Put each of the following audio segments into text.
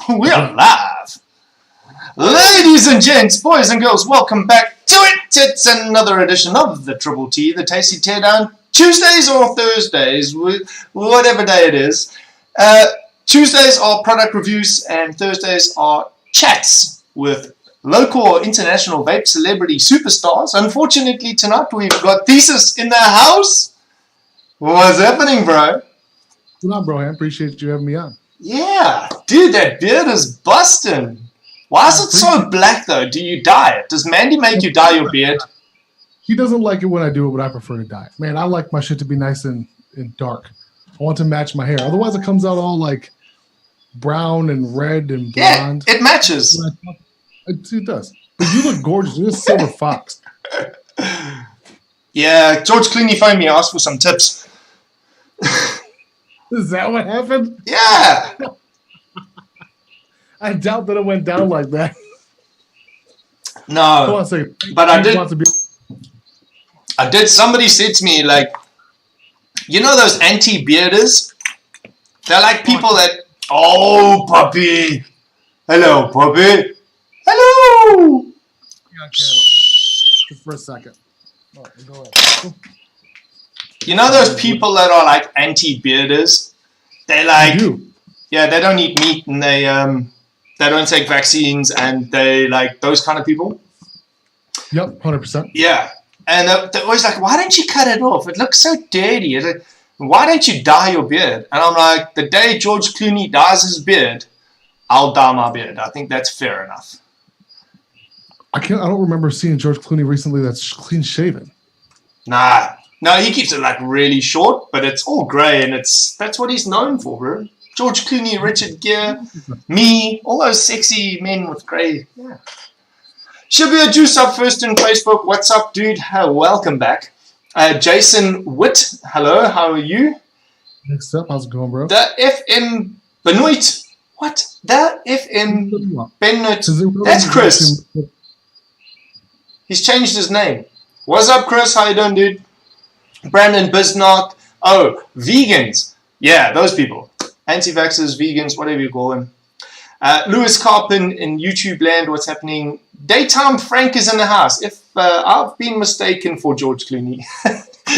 We are live. Ladies and gents, boys and girls, welcome back to it. It's another edition of the Triple T, the Tasty Teardown, Tuesdays or Thursdays, whatever day it is. Tuesdays are product reviews and Thursdays are chats with local or international vape celebrity superstars. Unfortunately, tonight we've got Thesis in the house. What's happening, bro? What's up, bro? I appreciate you having me on. Yeah, dude, that beard is busting. Why is it so black, though? Do you dye it? Does Mandy make you dye your beard? He doesn't like it when I do it, but I prefer to dye it. Man, I like my shit to be nice and dark. I want to match my hair. Otherwise, it comes out all like brown and red and blonde. Yeah, it matches. It does. But you look gorgeous. You're a silver fox. Yeah, George Clooney phoned me and asked for some tips. Is that what happened? Yeah. I doubt that it went down like that. No. Hold on a second. But I did. Somebody said to me, like, you know those anti-bearders? They're like people that, oh, puppy. Hello, puppy. Hello. Be on camera. Just for a second. All right, go ahead. You know those people that are like anti-bearders? They like, yeah, they don't eat meat and they don't take vaccines and they like those kind of people. Yep, 100%. Yeah, and they're always like, why don't you cut it off? It looks so dirty. It's like, why don't you dye your beard? And I'm like, the day George Clooney dyes his beard, I'll dye my beard. I think that's fair enough. I don't remember seeing George Clooney recently that's clean shaven. Nah. No, he keeps it like really short, but it's all grey, and that's what he's known for, bro. George Clooney, Richard Gere, me, all those sexy men with grey. Yeah. Should be a juice up first in Facebook. What's up, dude? Welcome back. Jason Witt, hello. How are you? Next up, how's it going, bro? The FM Benoit. What? The FM Benoit. That's Chris. He's changed his name. What's up, Chris? How you doing, dude? Brandon Bismarck. Oh, vegans. Yeah, those people. Anti-vaxxers, vegans, whatever you call them. Lewis Carpin in YouTube land, what's happening? Daytime Frank is in the house. If I've been mistaken for George Clooney.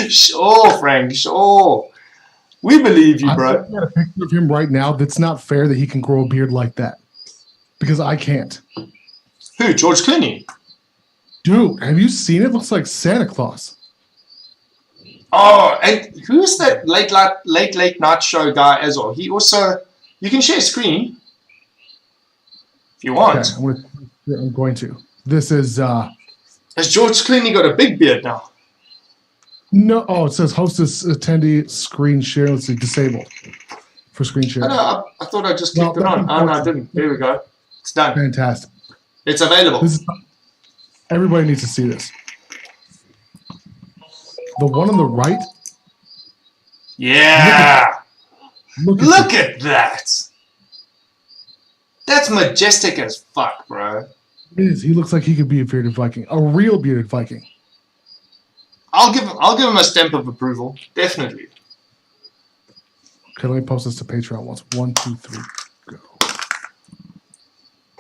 Sure, Frank, sure. We believe you, bro. I'm looking at a picture of him right now. That's not fair that he can grow a beard like that. Because I can't. Who? George Clooney? Dude, have you seen it? It looks like Santa Claus. Oh, and who's that late night show guy as well? He also, you can share screen if you want. Okay, I'm going to. This is. Has George Clooney got a big beard now? No. Oh, it says hostess attendee screen share. Let's see, disable for screen share. I thought I just clicked it on. Oh, no, I didn't. There we go. It's done. Fantastic. It's available. Everybody needs to see this. The one on the right. Yeah. Look at that. That's majestic as fuck, bro. It is. He looks like he could be a bearded Viking, a real bearded Viking. I'll give him a stamp of approval, definitely. Okay, let me post this to Patreon once. 1, 2, 3, go.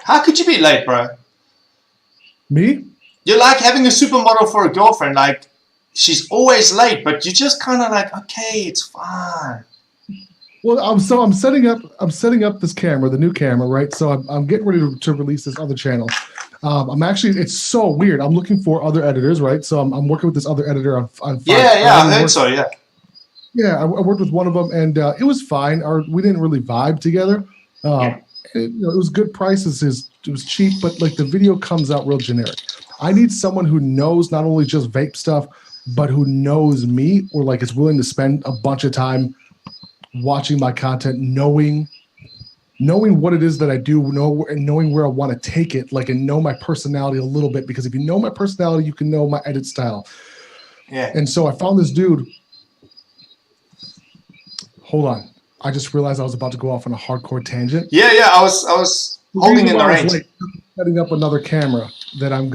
How could you be late, bro? Me? You're like having a supermodel for a girlfriend, like. She's always late, but you just kind of like, okay, it's fine. Well, I'm setting up this camera, the new camera, right? So I'm getting ready to release this other channel. It's so weird. I'm looking for other editors, right? So I'm working with this other editor on I heard so, yeah. Yeah, I worked with one of them, and it was fine. We didn't really vibe together. It was good prices. It was cheap, but like the video comes out real generic. I need someone who knows not only just vape stuff, but who knows me or like is willing to spend a bunch of time watching my content, knowing what it is that I do, and knowing where I want to take it, like, and know my personality a little bit, because if you know my personality, you can know my edit style. Yeah. And so I found this dude. Hold on. I just realized I was about to go off on a hardcore tangent. Yeah, I was holding in the range. Setting up another camera that I'm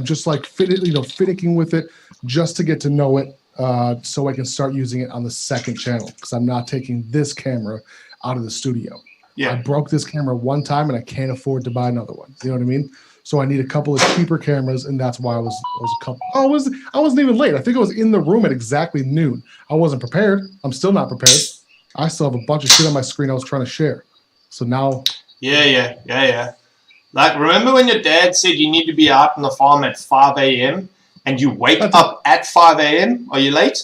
just like finicking with it just to get to know it, so I can start using it on the second channel, because I'm not taking this camera out of the studio. Yeah. I broke this camera one time and I can't afford to buy another one. You know what I mean? So I need a couple of cheaper cameras, and that's why I was a couple. I wasn't even late. I think I was in the room at exactly noon. I wasn't prepared. I'm still not prepared. I still have a bunch of shit on my screen I was trying to share. So now. Yeah. Like, remember when your dad said you need to be out on the farm at 5 a.m. and you wake up at 5 a.m.? Are you late?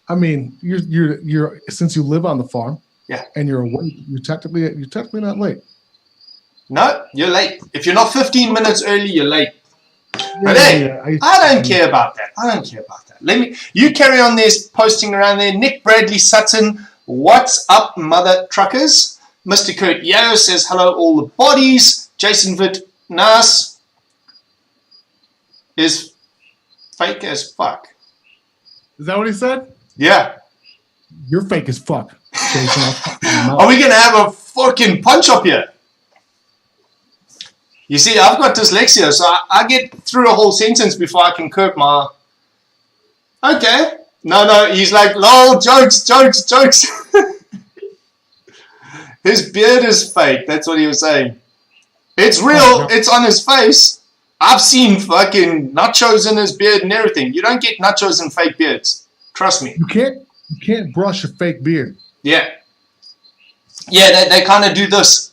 I mean, you're since you live on the farm, yeah, and you're awake, you're technically not late. No, you're late. If you're not 15 minutes early, you're late. But hey, I don't care about that. You carry on there posting around there. Nick Bradley Sutton, what's up, mother truckers? Mr. Kurt Yeo says hello, all the bodies. Jason Vitt Nas is fake as fuck. Is that what he said? Yeah. You're fake as fuck, Jason. Are we gonna have a fucking punch up here? You see, I've got dyslexia, so I get through a whole sentence before I can curb my... Okay. No, he's like, lol, jokes. His beard is fake. That's what he was saying. It's real. It's on his face. I've seen fucking nachos in his beard and everything. You don't get nachos in fake beards. Trust me. You can't brush a fake beard. Yeah. Yeah, they kind of do this.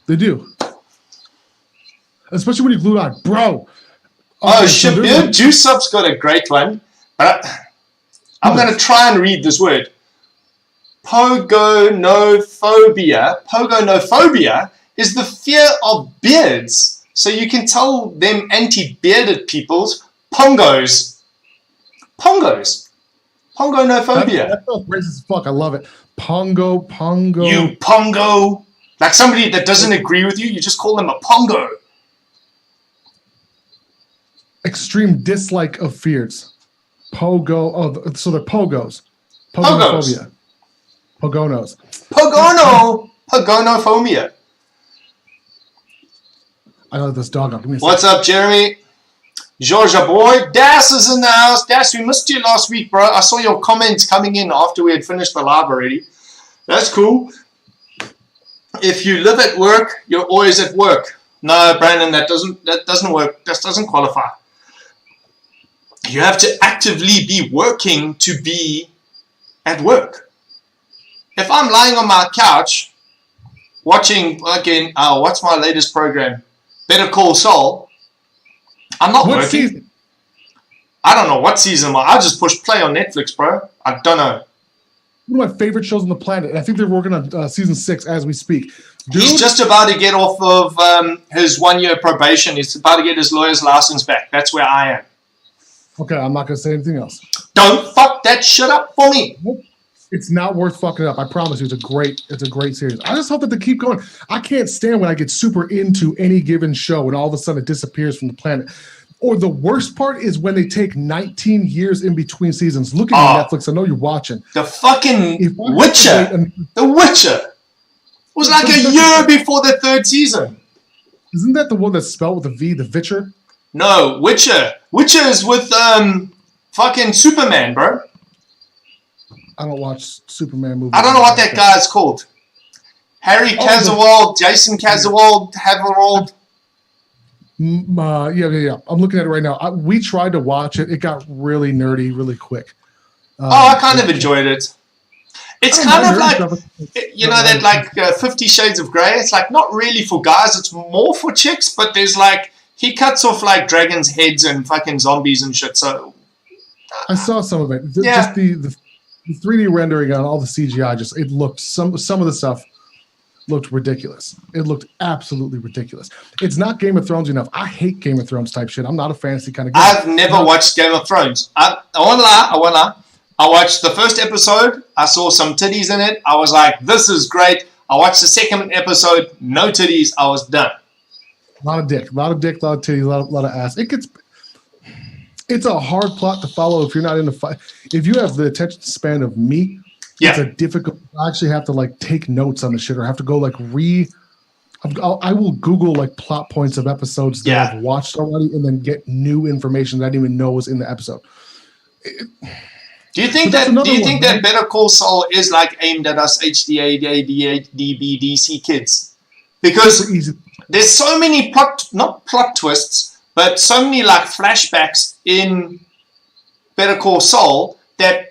They do. Especially when you glue it on. Bro. Oh, shit. Beard Juice Up's got a great one. But I'm going to try and read this word. Pogonophobia. Pogonophobia is the fear of beards. So you can tell them anti-bearded peoples pongos. Pongos. Pongonophobia. That feels racist as fuck. I love it. Pongo. You pongo. Like somebody that doesn't agree with you, you just call them a pongo. Extreme dislike of fears. Pogo. Oh, so they're pogos. Pogonophobia. Pogonos. Pogonophobia. I got this dog up. What's up, Jeremy? Georgia boy. Das is in the house. Das, we missed you last week, bro. I saw your comments coming in after we had finished the live already. That's cool. If you live at work, you're always at work. No, Brandon, that doesn't work. That doesn't qualify. You have to actively be working to be at work. If I'm lying on my couch watching fucking what's my latest program? Better Call Saul. I'm not working. Season? I don't know what season. I just push play on Netflix, bro. I don't know. One of my favorite shows on the planet. And I think they're working on season 6 as we speak. Dude, he's just about to get off of his 1-year probation. He's about to get his lawyer's license back. That's where I am. Okay, I'm not going to say anything else. Don't fuck that shit up for me. Nope. It's not worth fucking up. I promise you, it's a great series. I just hope that they keep going. I can't stand when I get super into any given show and all of a sudden it disappears from the planet. Or the worst part is when they take 19 years in between seasons. Look at Netflix. I know you're watching. The fucking Witcher. The Witcher was like a year before the 3rd season. Isn't that the one that's spelled with a V, the Witcher? No, Witcher. Witcher is with fucking Superman, bro. I don't watch Superman movies. I don't know what that guy is called. Harry Casawald, Jason Casawald, Haverald. Yeah. I'm looking at it right now. We tried to watch it. It got really nerdy really quick. I kind of enjoyed it. It's kind of like, you know, that like 50 Shades of Grey. It's like not really for guys. It's more for chicks. But there's like, he cuts off like dragons' heads and fucking zombies and shit. So I saw some of it. Just the 3D rendering on all the CGI, it looked, some of the stuff looked ridiculous. It looked absolutely ridiculous. It's not Game of Thrones enough. I hate Game of Thrones type shit. I'm not a fantasy kind of guy. I've never watched Game of Thrones. I won't lie. I watched the first episode. I saw some titties in it. I was like, this is great. I watched the second episode. No titties. I was done. A lot of dick, a lot of titties, a lot of ass. It's a hard plot to follow if you're not in the fight. If you have the attention span of me, it's a difficult. I actually have to like take notes on the shit, or have to go like I will Google like plot points of episodes that I've watched already, and then get new information that I didn't even know was in the episode. Do you think that Better Call Saul is like aimed at us HDADBDC kids? Because there's so many not plot twists, but so many like flashbacks in Better Call Saul that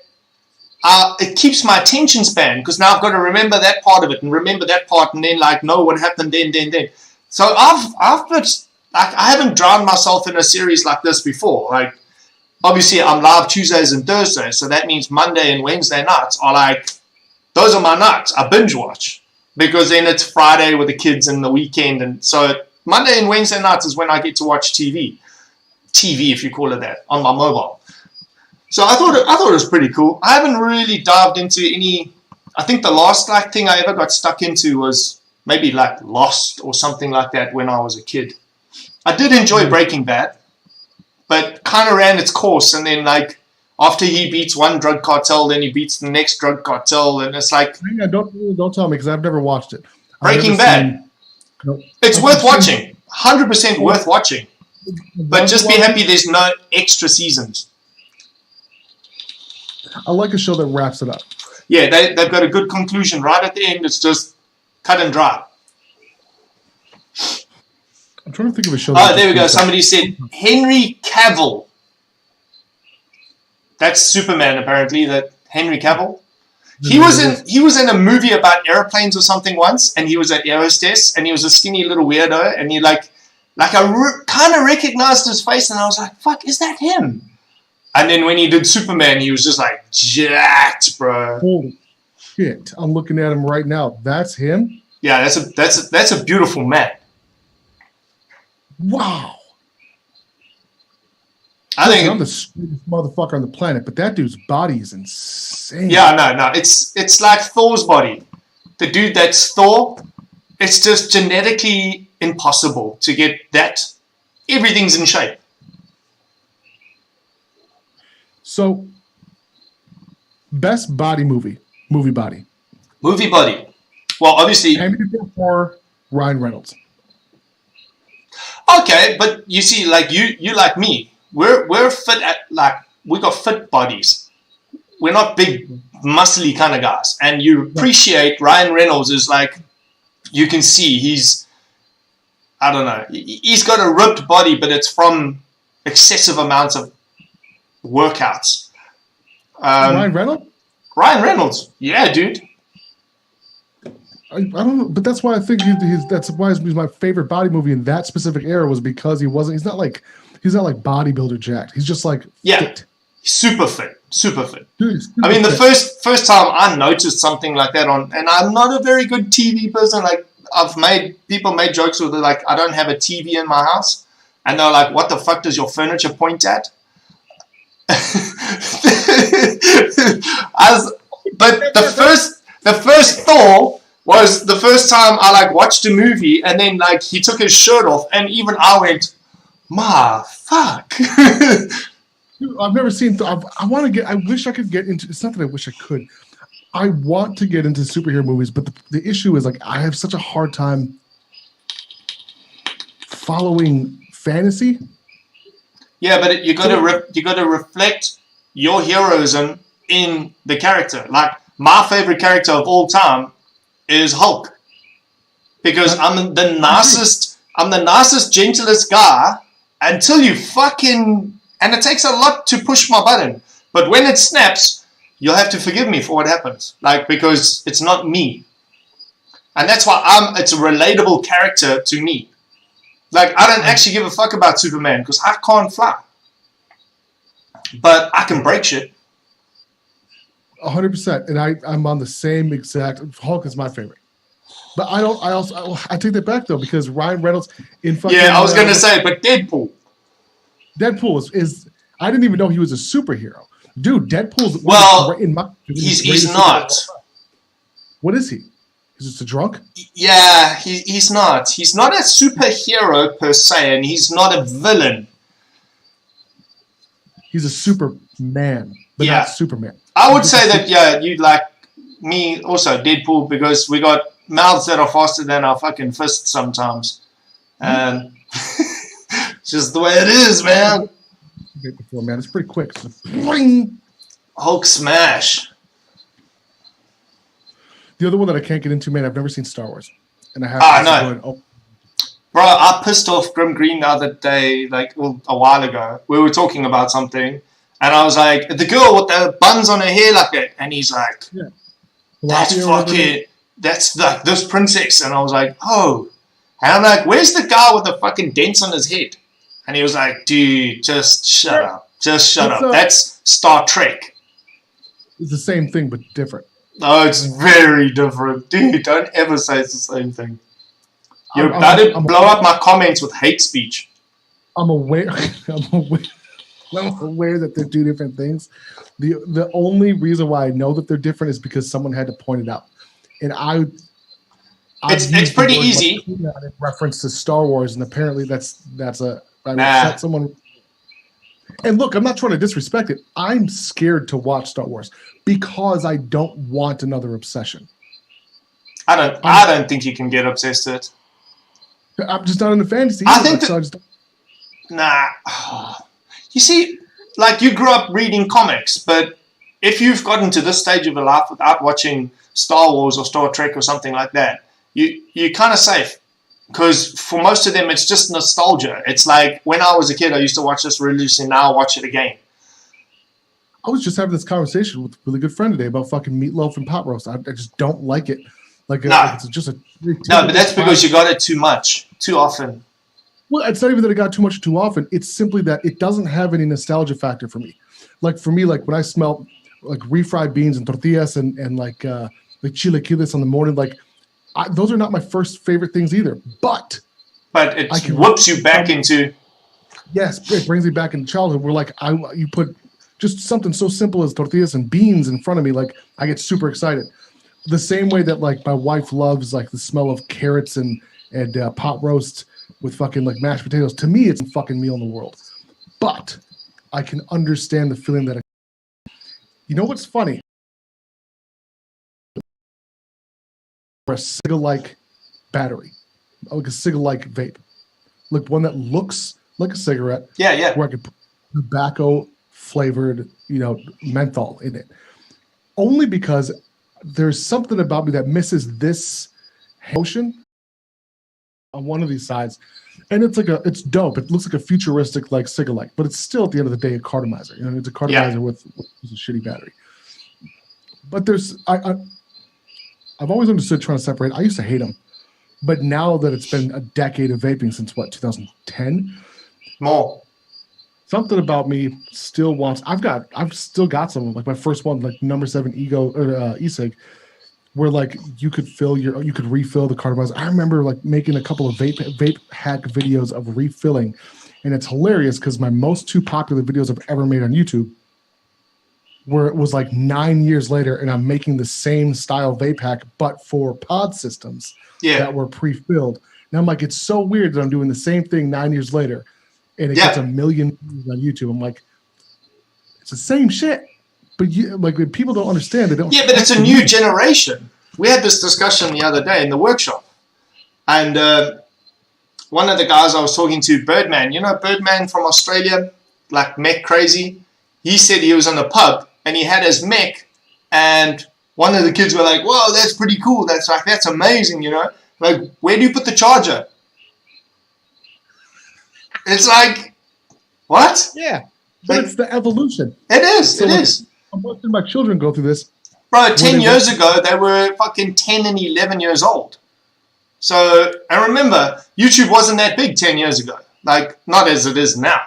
it keeps my attention span, because now I've got to remember that part of it and remember that part and then like know what happened then. So I haven't drowned myself in a series like this before. Like, obviously I'm live Tuesdays and Thursdays, so that means Monday and Wednesday nights are like, those are my nights. I binge watch, because then it's Friday with the kids and the weekend, and so Monday and Wednesday nights is when I get to watch TV, if you call it that, on my mobile. So I thought it was pretty cool. I haven't really dived into any. I think the last like thing I ever got stuck into was maybe like Lost or something like that when I was a kid. I did enjoy Breaking Bad, but kind of ran its course, and then like after he beats one drug cartel, then he beats the next drug cartel, and it's like, don't tell me, because I've never watched it. Breaking Bad. It's worth watching. 100% worth watching. But just be happy there's no extra seasons. I like a show that wraps it up. Yeah, they've got a good conclusion right at the end. It's just cut and dry. I'm trying to think of a show. Oh, there we go. Somebody said Henry Cavill. That's Superman, apparently. That Henry Cavill. He was in a movie about airplanes or something once, and he was an air hostess, and he was a skinny little weirdo, and he I kind of recognized his face, and I was like, "Fuck, is that him?" And then when he did Superman, he was just like jacked, bro. Holy shit! I'm looking at him right now. That's him. Yeah, that's a beautiful man. Wow. I think I'm the stupidest motherfucker on the planet, but that dude's body is insane. Yeah, no. It's like Thor's body. The dude that's Thor, it's just genetically impossible to get that. Everything's in shape. So, best body movie body. Movie body. Well, obviously. Or Ryan Reynolds. Okay, but you see, like you like me, we're fit at we got fit bodies. We're not big, muscly kind of guys, and you appreciate Ryan Reynolds is like, you can see he's got a ripped body, but it's from excessive amounts of workouts. Ryan Reynolds? Ryan Reynolds, yeah, dude. I don't know, but that's why I think that's why he's my favorite body movie in that specific era, was because he's not like bodybuilder jacked. He's just like fit. Super fit. Dude, I mean, the first time I noticed something like that and I'm not a very good TV person. Like, people made jokes with it, like, I don't have a TV in my house, and they're like, what the fuck does your furniture point at? But the first Thor was the first time I watched a movie, and then he took his shirt off, and even I went, "Ma, fuck." Dude, I've never seen Thor. I wish I could get into. It's not that I wish I could. I want to get into superhero movies, but the issue is I have such a hard time following fantasy. Yeah, but you got to reflect your heroism in the character. Like, my favorite character of all time is Hulk, because I'm the nicest, gentlest guy until you fucking, and it takes a lot to push my button. But when it snaps, you'll have to forgive me for what happens, because it's not me, and that's why it's a relatable character to me. I don't actually give a fuck about Superman because I can't fly, but I can break shit. 100%, and I'm on the same exact. Hulk is my favorite, but I take that back though, because Ryan Reynolds in fucking. Yeah, I was gonna say, but Deadpool is I didn't even know he was a superhero, dude. Deadpool's he's not. What is he? Is just a drunk? Yeah, he's not. He's not a superhero per se, and he's not a villain. He's a Superman, but not Superman. I would say that, you'd like me also, Deadpool, because we got mouths that are faster than our fucking fists sometimes. And it's just the way it is, man. Before, man. It's pretty quick. So, boing. Hulk smash. The other one that I can't get into, man, I've never seen Star Wars, and I have. No. Bro, I pissed off Grim Green the other day, like a while ago. We were talking about something, and I was like, the girl with the buns on her hair like that, and he's like, that's like this princess, and I was like, oh, and I'm like, where's the guy with the fucking dents on his head? And he was like, dude, just shut up, That's Star Trek. It's the same thing but different. No, it's very different, dude. Don't ever say it's the same thing. You're about to blow up my comments with hate speech. I'm aware that they're two different things. The only reason why I know that they're different is because someone had to point it out, and it's pretty easy. In reference to Star Wars, and apparently that's someone. And look, I'm not trying to disrespect it. I'm scared to watch Star Wars because I don't want another obsession. I don't think you can get obsessed with it. I'm just not in the fantasy. I think nah. You see, like you grew up reading comics, but if you've gotten to this stage of your life without watching Star Wars or Star Trek or something like that, you're kind of safe. Because for most of them, it's just nostalgia. It's like when I was a kid, I used to watch this religiously. Now I watch it again. I was just having this conversation with a really good friend today about fucking meatloaf and pot roast. I just don't like it. It's just a no, but that's because you got it too much, too often. Well, it's not even that I got too much too often. It's simply that it doesn't have any nostalgia factor for me. Like for me, like when I smell like refried beans and tortillas and like chilaquiles in the morning, like those are not my first favorite things either. But it whoops you back into. Yes, it brings me back into childhood. Where like you put just something so simple as tortillas and beans in front of me, like I get super excited. The same way that like my wife loves like the smell of carrots and pot roast with fucking like mashed potatoes. To me, it's a fucking meal in the world. But I can understand the feeling that you know what's funny? A cigarette-like battery, like a cigarette-like vape, like one that looks like a cigarette. Yeah. Where I could put tobacco flavored, menthol in it. Only because there's something about me that misses this motion on one of these sides, and it's dope. It looks like a futuristic like cigarette, but it's still at the end of the day a cartomizer. It's a cartomizer with a shitty battery. But I've always understood trying to separate. I used to hate them, but now that it's been a decade of vaping since 2010, more. Something about me still wants. I've still got some, like my first one, like number 7 Ego or e-cig, where like you could refill the cartomizer. I remember like making a couple of vape hack videos of refilling, and it's hilarious because my most 2 popular videos I've ever made on YouTube, where it was like 9 years later, and I'm making the same style vape hack, but for pod systems that were pre-filled. And I'm like, it's so weird that I'm doing the same thing 9 years later, and it gets 1 million views on YouTube. I'm like, it's the same shit. But when people don't understand, they don't. Yeah, but it's a new generation. We had this discussion the other day in the workshop, and one of the guys I was talking to, Birdman, Birdman from Australia, like mech crazy. He said he was in a pub and he had his mech, and one of the kids were like, "Whoa, that's pretty cool. That's amazing, Like, where do you put the charger?" It's like, what? Yeah, but it's the evolution. It is. I'm watching my children go through this. Bro, 10 years ago, they were fucking 10 and 11 years old. So, and remember, YouTube wasn't that big 10 years ago. Like, not as it is now.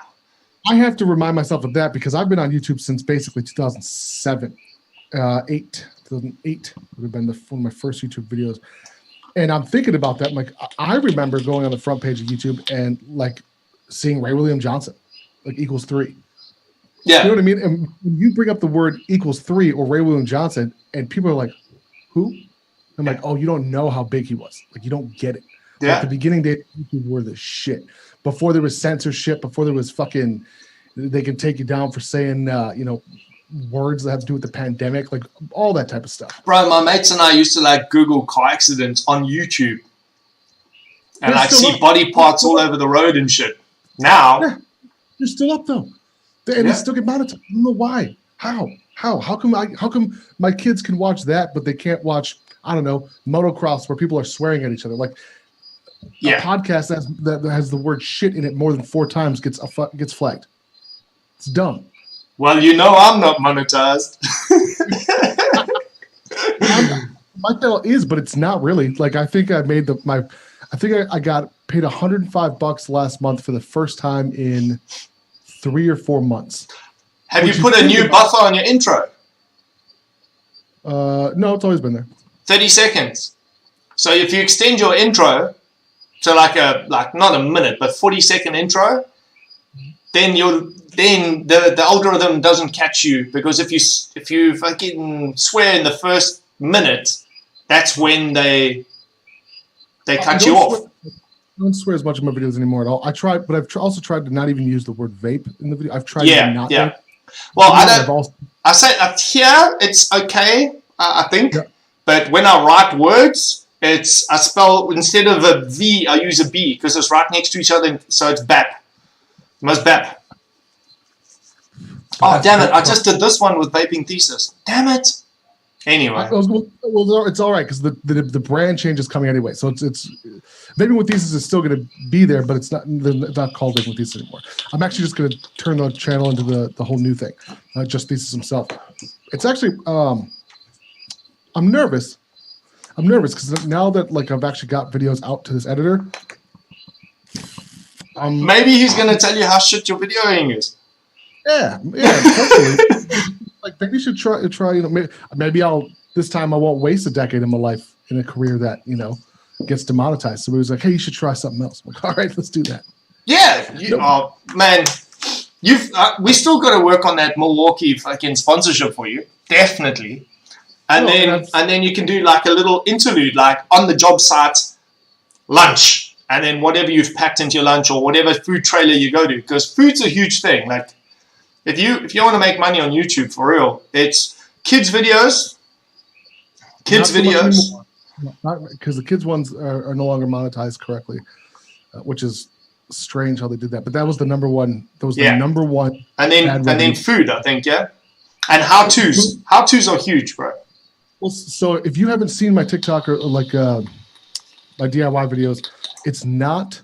I have to remind myself of that because I've been on YouTube since basically 2007. 2008 would have been one of my first YouTube videos. And I'm thinking about that. Like, I remember going on the front page of YouTube and like seeing Ray William Johnson, like =3. Yeah. You know what I mean? And when you bring up the word =3 or Ray William Johnson, and people are like, who? I'm like, oh, you don't know how big he was. Like, you don't get it. Yeah. Like, the beginning days of YouTube were the shit. Before there was censorship, before there was fucking, they can take you down for saying, words that have to do with the pandemic, like all that type of stuff. Bro, my mates and I used to like Google car accidents on YouTube. And like see body parts all over the road and shit. Now. Yeah, they're still up though. And they still get monetized. I don't know why. How? How come my kids can watch that, but they can't watch, I don't know, motocross where people are swearing at each other? Like a podcast that has the word shit in it more than 4 times gets flagged. It's dumb. Well, I'm not monetized. My channel is, but it's not really. Like I think I made I got paid $105 last month for the first time in 3 or 4 months. Have you put a new buffer on your intro? No, it's always been there. 30 seconds. So if you extend your intro to like not a minute, but 40-second intro, then the algorithm doesn't catch you, because if you fucking swear in the first minute, that's when they cut you off. I don't swear as much in my videos anymore at all. I tried, but I've also tried to not even use the word vape in the video. I've tried to not. Vape. Well, I say here it's okay, I think, but when I write words, I spell, instead of a V, I use a B, because it's right next to each other, so it's BAP. Must BAP. Oh, damn it, I just did this one with Vaping Thesis. Damn it. Anyway. Well, it's all right, because the brand change is coming anyway. So it's Vaping with Thesis is still going to be there, but it's not called Vaping with Thesis anymore. I'm actually just going to turn the channel into the whole new thing, just Thesishimself. It's actually I'm nervous. Because now that I've actually got videos out to this editor, maybe he's going to tell you how shit your videoing is. Yeah. Hopefully. Maybe you should try. Maybe this time I won't waste a decade of my life in a career that gets demonetized. So he was like, "Hey, you should try something else." I'm like, all right, let's do that. Yeah, man, we still got to work on that Milwaukee fucking sponsorship for you, definitely. And then you can do like a little interlude, like on the job site, lunch, and then whatever you've packed into your lunch or whatever food trailer you go to, because food's a huge thing. Like if you want to make money on YouTube for real, it's kids videos. Because the kids ones are no longer monetized correctly, which is strange how they did that. But that was the number one. That was the number one. And then food, I think, and how-tos. How-tos are huge, bro. Well, so if you haven't seen my TikTok or my DIY videos, it's not.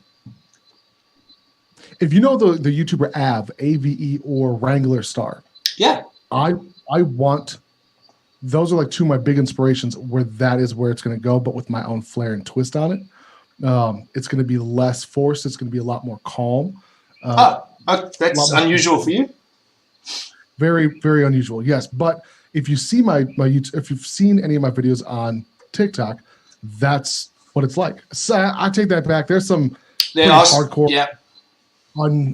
If you know the YouTuber AVE or Wrangler Star, I want. Those are like 2 of my big inspirations. Where that is where it's going to go, but with my own flair and twist on it. It's going to be less forced. It's going to be a lot more calm. That's unusual for you. Very, very unusual. Yes, but if you see my YouTube, if you've seen any of my videos on TikTok, that's what it's like. So I take that back. There's some hardcore,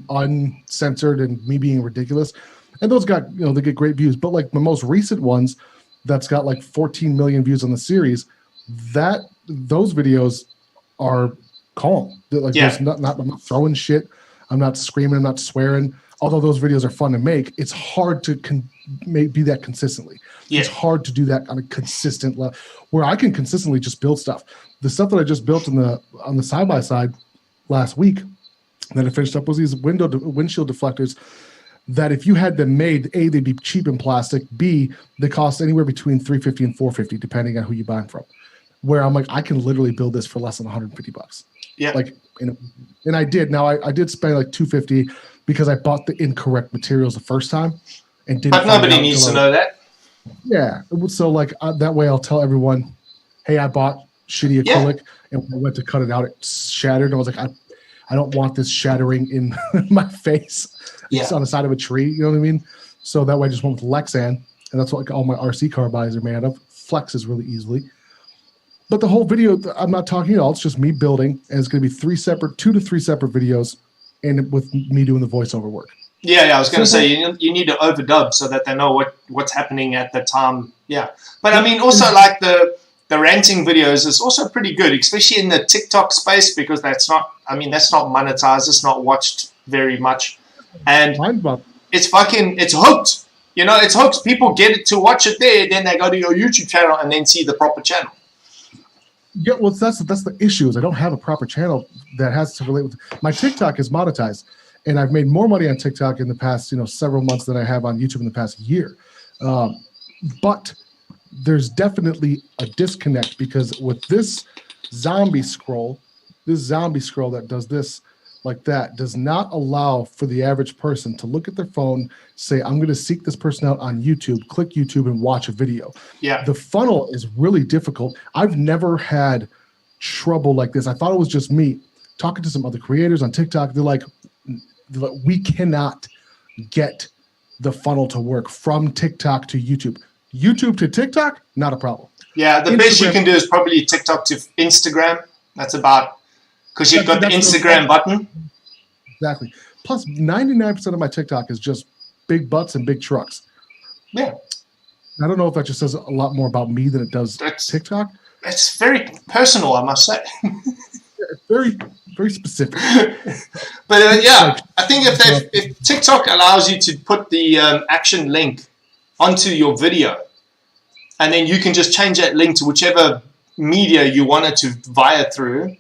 uncensored, and me being ridiculous, and those got they get great views. But like my most recent ones, that's got like 14 million views on the series. Those videos are calm. There's I'm not throwing shit. I'm not screaming. I'm not swearing. Although those videos are fun to make, it's hard to be that consistently. Yeah. It's hard to do that on a consistent level, where I can consistently just build stuff. The stuff that I just built on the side-by-side last week that I finished up was these windshield deflectors that if you had them made, A, they'd be cheap in plastic, B, they cost anywhere between $350 and $450, depending on who you buy them from. Where I'm like, I can literally build this for less than $150. Yeah. And I did. Now I did spend like $250 because I bought the incorrect materials the first time and didn't. But nobody needs to know that. Yeah. So that way I'll tell everyone, hey, I bought shitty acrylic, and when I went to cut it out, it shattered. And I was like, I don't want this shattering in my face. It's on the side of a tree. You know what I mean? So that way I just went with Lexan, and that's what all my RC car bodies are made of. Flexes really easily. But the whole video, I'm not talking at all. It's just me building, and it's going to be 2 to 3 separate videos, and with me doing the voiceover work. Yeah. I was going to say you need to overdub so that they know what's happening at the time. Yeah, but I mean also like the ranting videos is also pretty good, especially in the TikTok space, because that's not monetized. It's not watched very much, and it's hooked. It's hooked. People get it to watch it there, then they go to your YouTube channel and then see the proper channel. Yeah, well, that's the issue is I don't have a proper channel that has to relate with. My TikTok is monetized, and I've made more money on TikTok in the past several months than I have on YouTube in the past year. But there's definitely a disconnect because with this zombie scroll that does this like that does not allow for the average person to look at their phone, say, I'm going to seek this person out on YouTube, click YouTube and watch a video. Yeah. The funnel is really difficult. I've never had trouble like this. I thought it was just me. Talking to some other creators on TikTok, they're like, we cannot get the funnel to work from TikTok to YouTube. YouTube to TikTok, not a problem. Yeah, the best you can do is probably TikTok to Instagram. That's about, because you've got the Instagram button. Exactly. Plus, 99% of my TikTok is just big butts and big trucks. Yeah. I don't know if that just says a lot more about me than it does TikTok. It's very personal, I must say. It's very, very specific. But yeah, I think if TikTok allows you to put the action link onto your video, and then you can just change that link to whichever media you want it to via through.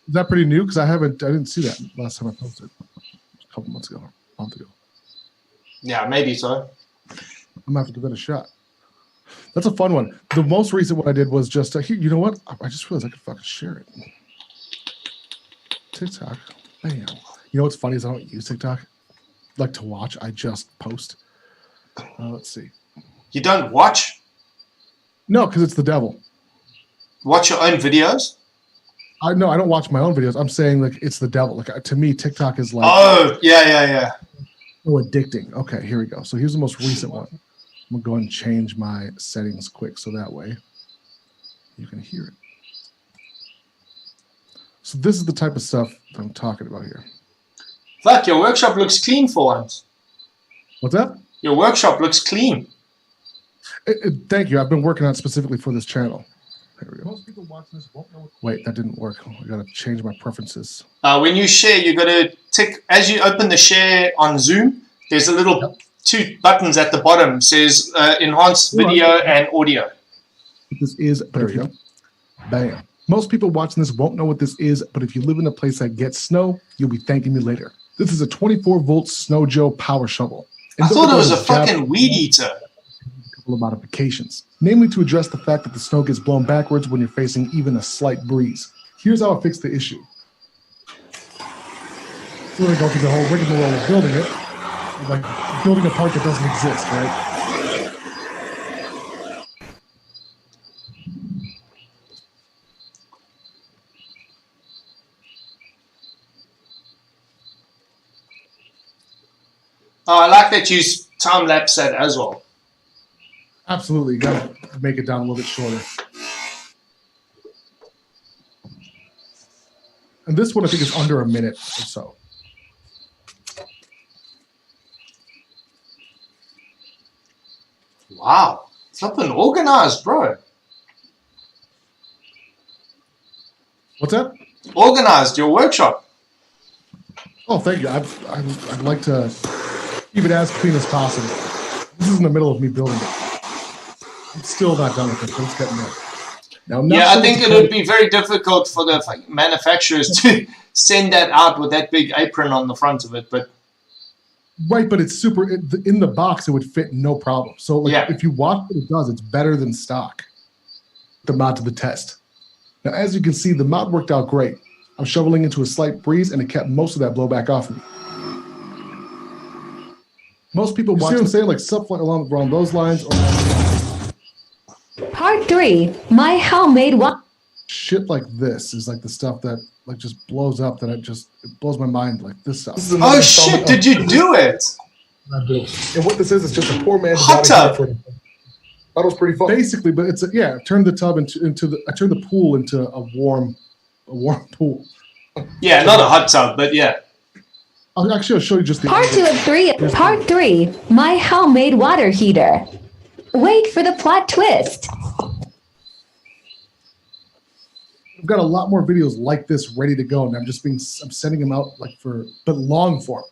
Is that pretty new? Because I didn't see that last time I posted. A couple months ago, a month ago. Yeah, maybe so. I'm gonna have to give that a shot. That's a fun one. The most recent one I did was just here. You know what? I just realized I could fucking share it. TikTok. Bam. You know what's funny is I don't use TikTok. Like to watch. I just post. Let's see. You don't watch? No, because it's the devil. Watch your own videos? I don't watch my own videos. I'm saying like it's the devil. Like to me, TikTok is like yeah. So addicting. Okay, here we go. So here's the most recent one. I'm gonna go and change my settings quick so that way you can hear it. So this is the type of stuff that I'm talking about here. Fuck, your workshop looks clean for once. What's that? Your workshop looks clean. Thank you. I've been working on it specifically for this channel. There we go. Most people watch this won't know. Wait, that didn't work. I gotta change my preferences. When you share, you gotta tick as you open the share on Zoom. There's a little two buttons at the bottom. It says enhance video and audio. This is there we go. Bam. Most people watching this won't know what this is, but if you live in a place that gets snow, you'll be thanking me later. This is a 24-volt Snow Joe power shovel. I thought it was a fucking weed eater. Of modifications, namely to address the fact that the snow gets blown backwards when you're facing even a slight breeze. Here's how I fix the issue. So we're going to go through the whole rigmarole of building it, like building a part that doesn't exist, right? Oh, I like that you time-lapse that as well. Absolutely. You got to make it down a little bit shorter. And this one, I think, is under a minute or so. Wow. Something organized, bro. What's that? Organized, your workshop. Oh, thank you. I'd like to keep it as clean as possible. This is in the middle of me building it. I'm still not done with it, but it's getting there. Now, I think it would be very difficult for the manufacturers to send that out with that big apron on the front of it. But right, but it's super. In the box, it would fit no problem. So if you watch what it does, it's better than stock. The mod to the test. Now, as you can see, the mod worked out great. I'm shoveling into a slight breeze, and it kept most of that blowback off me. Most people watch what I'm saying, like something along those lines. Part 3, my homemade one. Shit like this is like the stuff that like just blows up. That it blows my mind. Like this stuff. Oh shit! Did you do it? I do. And what this is just a poor man's hot tub. That was pretty fun. Basically, but it's I turned the tub I turned the pool into a warm pool. Yeah, not a hot tub, but yeah. I'll show you just the Part 2 of 3. Part 3, my homemade water heater. Wait for the plot twist. I've got a lot more videos like this ready to go, and I'm sending them out but long form.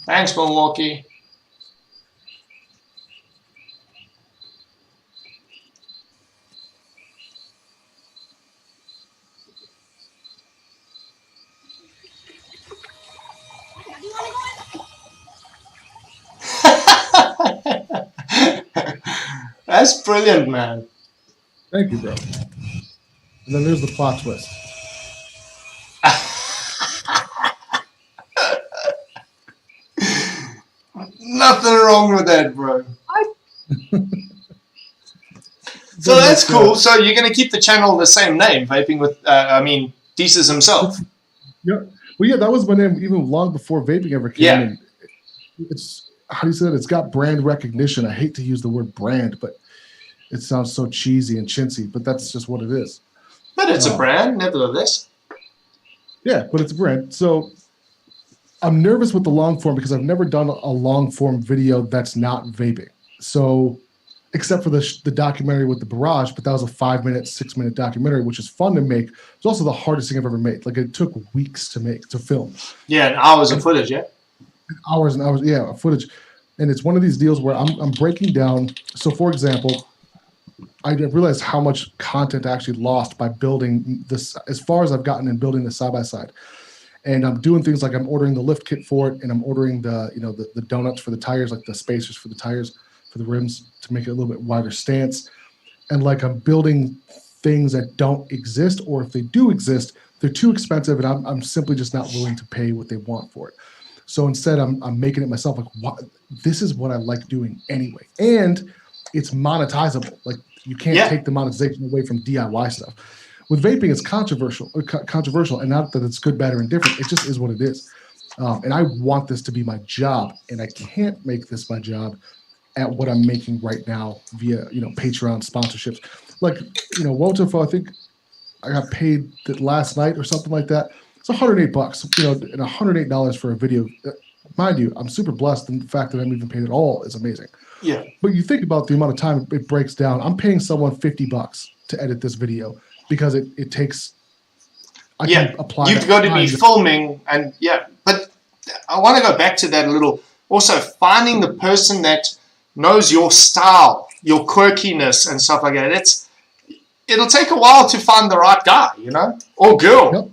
Thanks, Milwaukee. That's brilliant, man. Thank you, bro. And then there's the plot twist. Nothing wrong with that, bro. So that's cool. So you're going to keep the channel the same name, Vaping with, Thesishimself. Yeah. Well, yeah, that was my name even long before vaping ever came. Yeah. And it's, how do you say that? It's got brand recognition. I hate to use the word brand, but it sounds so cheesy and chintzy, but that's just what it is. But it's a brand, nevertheless. Yeah, but it's a brand. So I'm nervous with the long form because I've never done a long form video that's not vaping. So except for the documentary with the barrage, but that was a 5-minute, 6-minute documentary, which is fun to make. It's also the hardest thing I've ever made. Like it took weeks to film. Yeah, and hours of footage, yeah? Hours and hours, yeah, footage. And it's one of these deals where I'm breaking down. So for example, I realized how much content I actually lost by building this, as far as I've gotten in building this side-by-side. And I'm doing things like I'm ordering the lift kit for it, and I'm ordering the donuts for the tires, like the spacers for the tires, for the rims, to make it a little bit wider stance. And like I'm building things that don't exist, or if they do exist, they're too expensive, and I'm simply just not willing to pay what they want for it. So instead, I'm making it myself. Like, this is what I like doing anyway, and it's monetizable. Like you can't take the monetization away from DIY stuff. With vaping, it's controversial, and not that it's good, bad, or indifferent. It just is what it is. And I want this to be my job, and I can't make this my job at what I'm making right now via, Patreon sponsorships. Like, Wotafo, I think I got paid last night or something like that. It's $108, and $108 for a video. Mind you, I'm super blessed, and the fact that I'm even paid at all is amazing. Yeah. But you think about the amount of time it breaks down. I'm paying someone $50 to edit this video because it takes. I can apply. You've got to be filming, and but I want to go back to that a little. Also, finding the person that knows your style, your quirkiness, and stuff like that. It'll take a while to find the right guy, or girl. Yep.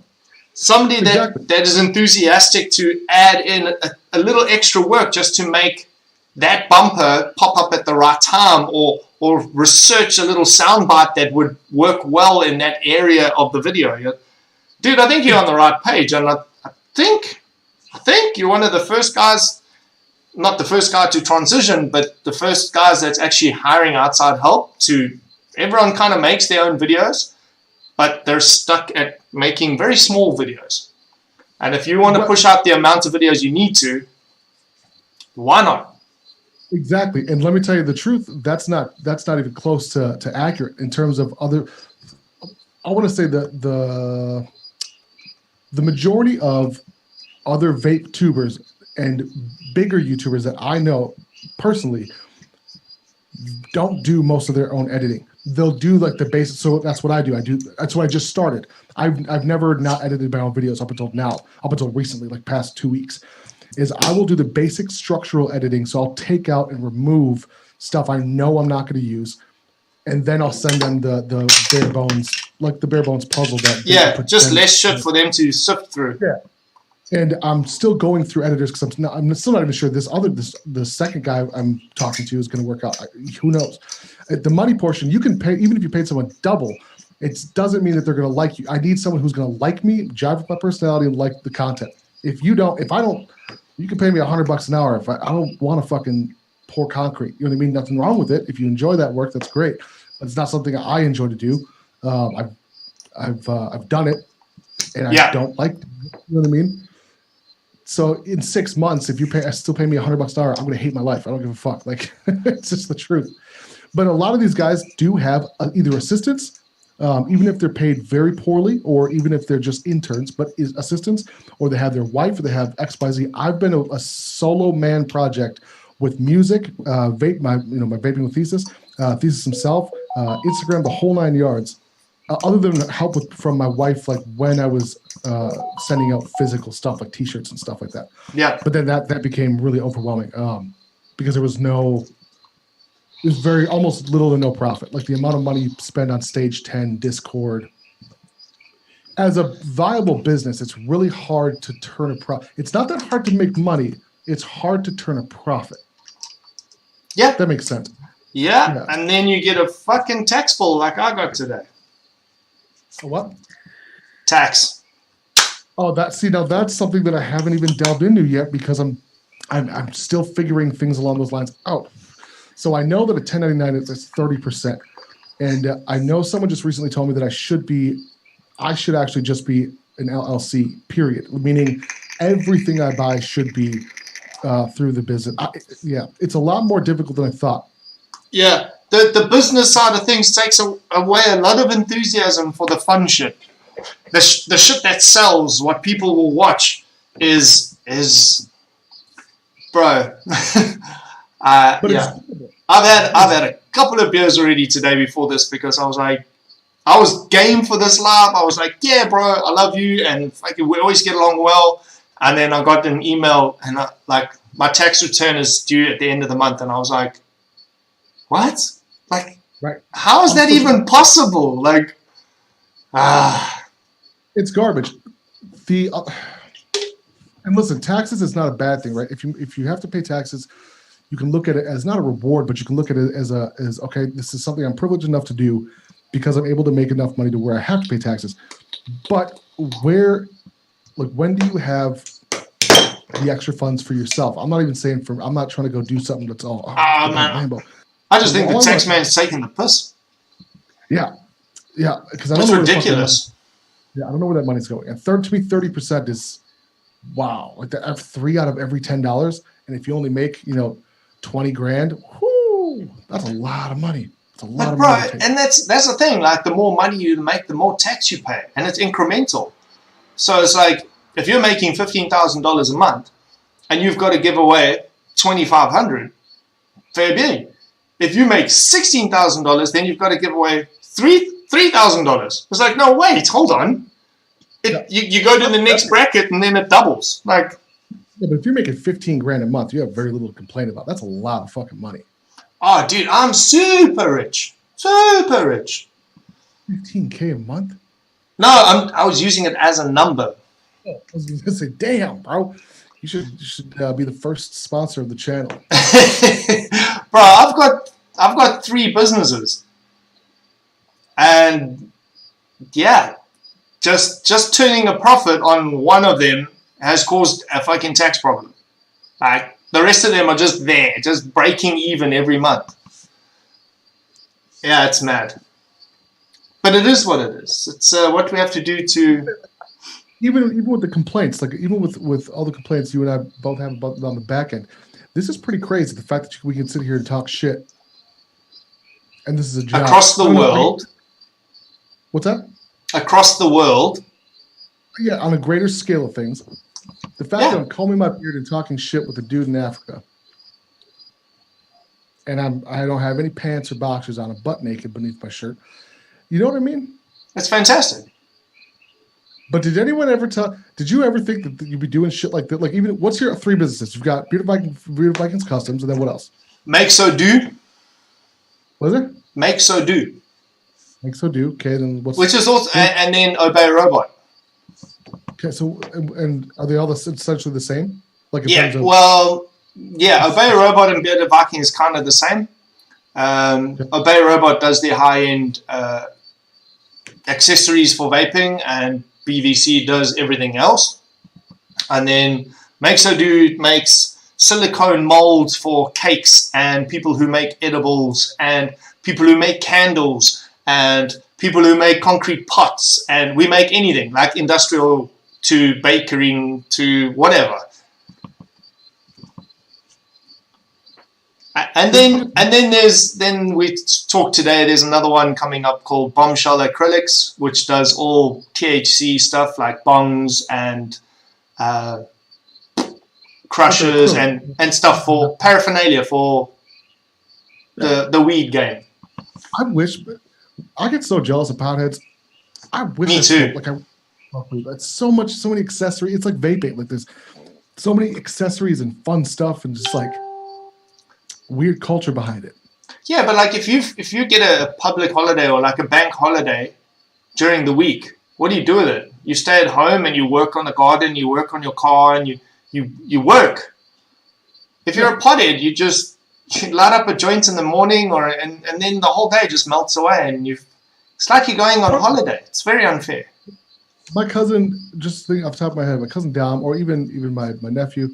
Somebody that is enthusiastic to add in a little extra work just to make that bumper pop up at the right time, or research a little soundbite that would work well in that area of the video. Dude, I think you're on the right page, and I think you're one of the first guys, not the first guy to transition, but the first guys that's actually hiring outside help. Everyone kind of makes their own videos, but they're stuck at making very small videos. And if you want to push out the amount of videos you need to, why not? Exactly. And let me tell you the truth, that's not even close to accurate in terms of other. I want to say that the majority of other vape tubers and bigger YouTubers that I know personally don't do most of their own editing. They'll do like the basics. So that's what I do. That's what I just started. I've never not edited my own videos up until recently, like past 2 weeks. Is I will do the basic structural editing. So I'll take out and remove stuff I know I'm not going to use, and then I'll send them the bare bones, like the bare bones puzzle. Just less shit for them to sift through. Yeah. And I'm still going through editors because I'm still not even sure the second guy I'm talking to is going to work out. Who knows? The money portion, you can pay, even if you paid someone double, it doesn't mean that they're going to like you. I need someone who's going to like me, jive with my personality, and like the content. If I don't, you can pay me $100 an hour. If I don't want to fucking pour concrete, you know what I mean? Nothing wrong with it. If you enjoy that work, that's great. But it's not something I enjoy to do. I've done it, and I don't like it, you know what I mean? So in 6 months, if you still pay me $100 an hour, I'm going to hate my life. I don't give a fuck. Like, it's just the truth. But a lot of these guys do have either assistants, even if they're paid very poorly, or even if they're just interns, but is assistants, or they have their wife, or they have XYZ. I've been a solo man project with music, my vaping with Thesis, Thesishimself, Instagram, the whole 9 yards. Other than help from my wife, like when I was sending out physical stuff like T-shirts and stuff like that. Yeah. But then that became really overwhelming because there was very almost little to no profit. Like the amount of money you spend on Stage 10, Discord. As a viable business, it's really hard to turn a profit. It's not that hard to make money. It's hard to turn a profit. Yeah. That makes sense. Yeah, and then you get a fucking tax bill like I got today. What? Tax. Oh, now that's something that I haven't even delved into yet because I'm still figuring things along those lines out. So I know that a 1099 is 30%, and I know someone just recently told me that I should actually just be an LLC. Period. Meaning everything I buy should be through the business. It's a lot more difficult than I thought. Yeah, the business side of things takes away a lot of enthusiasm for the fun shit. The shit that sells, what people will watch, is bro. Yeah, I've had a couple of beers already today before this because I was like, I was game for this live. I was like, yeah, bro, I love you, and we always get along well. And then I got an email, and my tax return is due at the end of the month, and I was like, what? Like, right. How is that even possible? Like, it's garbage. And listen, taxes is not a bad thing, right? If you have to pay taxes, you can look at it as not a reward, but you can look at it as okay, this is something I'm privileged enough to do because I'm able to make enough money to where I have to pay taxes. But when do you have the extra funds for yourself? I'm not even saying I'm not trying to go do something that's all man. I just think the tax man's taking the piss. Yeah, because it's ridiculous. I don't know where that money's going. And to me, 30% is wow. Like that, 3 out of every $10, and if you only make 20 grand, whoo, that's a lot of money. It's a lot of money. And that's the thing. Like the more money you make, the more tax you pay, and it's incremental. So it's like if you're making $15,000 a month, and you've got to give away $2,500, fair game. If you make $16,000, then you've got to give away $3,000. It's like, no, wait, hold on. You go to the next bracket and then it doubles. Like, yeah, but if you're making 15 grand a month, you have very little to complain about. That's a lot of fucking money. Oh, dude, I'm super rich. Super rich. 15K a month? No, I was using it as a number. Oh, I was going to say, damn, bro. You should be the first sponsor of the channel. Bro, I've got 3 businesses. And yeah, just turning a profit on one of them has caused a fucking tax problem. Like the rest of them are just there, just breaking even every month. Yeah, it's mad. But it is what it is. It's what we have to do to... Even with the complaints, like even with all the complaints you and I both have about on the back end, this is pretty crazy. The fact that we can sit here and talk shit, and this is a job across the world. What's that? Across the world. Yeah, on a greater scale of things, the fact that I'm combing my beard and talking shit with a dude in Africa, and I don't have any pants or boxers on, I'm butt naked beneath my shirt. You know what I mean? That's fantastic. But did anyone ever did you ever think that you'd be doing shit like that? Like, even, what's your 3 businesses? You've got Bearded Vikings Customs, and then what else? Make So Do. What is it? Make So Do. Make So Do. Okay, then what's... Which is also... And then Obey Robot. Okay, so... And are they all essentially the same? Like in terms of... Obey Robot and Bearded Viking is kind of the same. Obey Robot does the high-end accessories for vaping, and BVC does everything else. And then Make So Do makes silicone molds for cakes and people who make edibles and people who make candles and people who make concrete pots, and we make anything like industrial to bakering to whatever. And then we talked today, there's another one coming up called Bombshell Acrylics, which does all THC stuff like bongs and crushers and stuff for paraphernalia for the weed game. I wish, I get so jealous of potheads. I wish. Me too. That's so many accessories. It's like vaping. Like there's so many accessories and fun stuff and just like weird culture behind it. Yeah, but like if you get a public holiday or like a bank holiday during the week, what do you do with it? You stay at home and you work on the garden, you work on your car, and you work. If you're a pothead, you light up a joint in the morning, and then the whole day just melts away, and it's like you're going on holiday. It's very unfair. My cousin, just thinking off the top of my head, my cousin Dom, or even my nephew,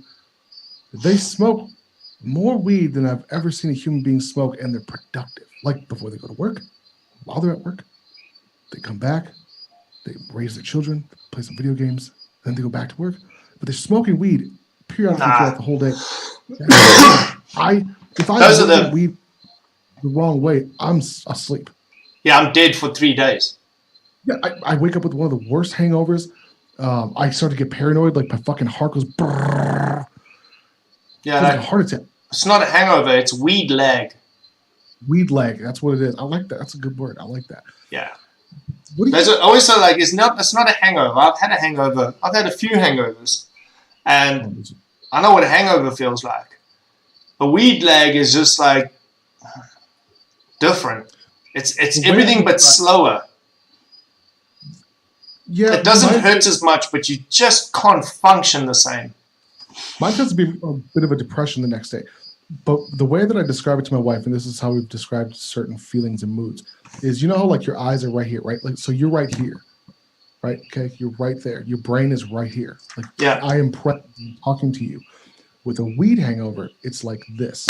they smoke more weed than I've ever seen a human being smoke, and they're productive. Like before they go to work, while they're at work, they come back, they raise their children, play some video games, then they go back to work. But they're smoking weed periodically throughout the whole day. If I smoke weed the wrong way, I'm asleep. Yeah, I'm dead for 3 days. Yeah, I wake up with one of the worst hangovers. I start to get paranoid, like my fucking heart goes brrrr. Yeah, like a heart attack. It's not a hangover, it's weed lag. Weed lag, that's what it is. I like that. That's a good word. I like that. Yeah. Also, like, it's not a hangover. I've had a hangover. I've had a few hangovers. And I know what a hangover feels like. A weed lag is just like different. It's everything but slower. Yeah, it doesn't hurt as much, but you just can't function the same. Mine tends to be a bit of a depression the next day. But the way that I describe it to my wife, and this is how we've described certain feelings and moods, is you know how like your eyes are right here, right? Like so you're right here, right? Okay, you're right there. Your brain is right here. Like I am talking to you. With a weed hangover, it's like this.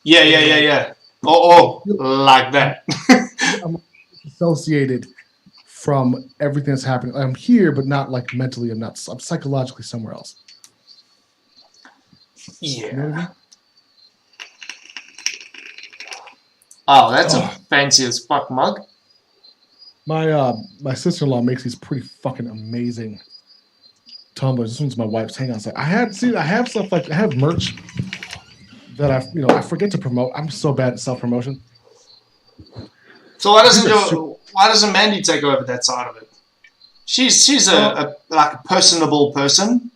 Yeah. Oh, like that. I'm associated from everything that's happening. I'm here, but not like mentally. I'm psychologically somewhere else. Yeah. You know what I mean? Oh, that's a fancy as fuck mug. My sister-in-law makes these pretty fucking amazing tumblers. This one's my wife's. Hang on a second. I have stuff like I have merch that I forget to promote. I'm so bad at self-promotion. So why doesn't Mandy take over that side of it? She's a personable person.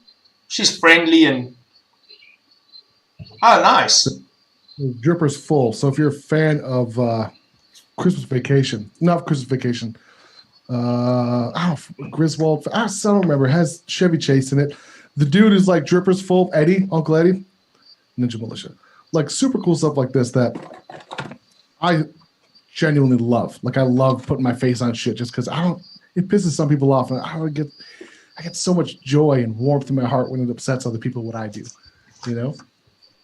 She's friendly and nice. The dripper's full. So if you're a fan of Christmas Vacation, Griswold, I don't remember. It has Chevy Chase in it. The dude is like dripper's full. Uncle Eddie, Ninja Militia, like super cool stuff like this that I genuinely love. Like I love putting my face on shit just because it pisses some people off, and I get so much joy and warmth in my heart when it upsets other people what I do. You know?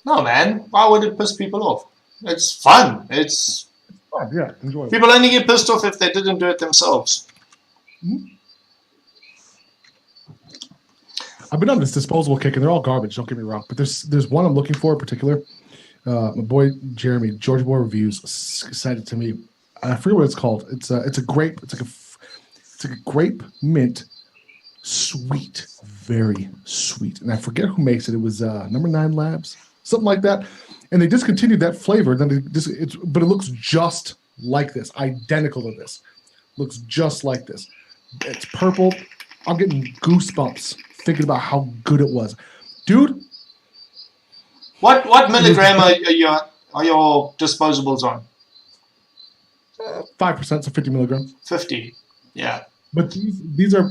No, man. Why would it piss people off? It's fun. It's fun. Yeah, enjoyable. People only get pissed off if they didn't do it themselves. Mm-hmm. I've been on this disposable kick, and they're all garbage. Don't get me wrong, but there's one I'm looking for in particular. My boy Jeremy, George Boy Reviews, sent it to me. I forget what it's called. It's a grape. It's like a grape mint, sweet, very sweet. And I forget who makes it. It was Number 9 Labs, something like that. And they discontinued that flavor. Then but it looks just like this, identical to this. Looks just like this. It's purple. I'm getting goosebumps thinking about how good it was, dude. What milligram are your disposables on? 5%, so 50 milligrams. 50, yeah. But these are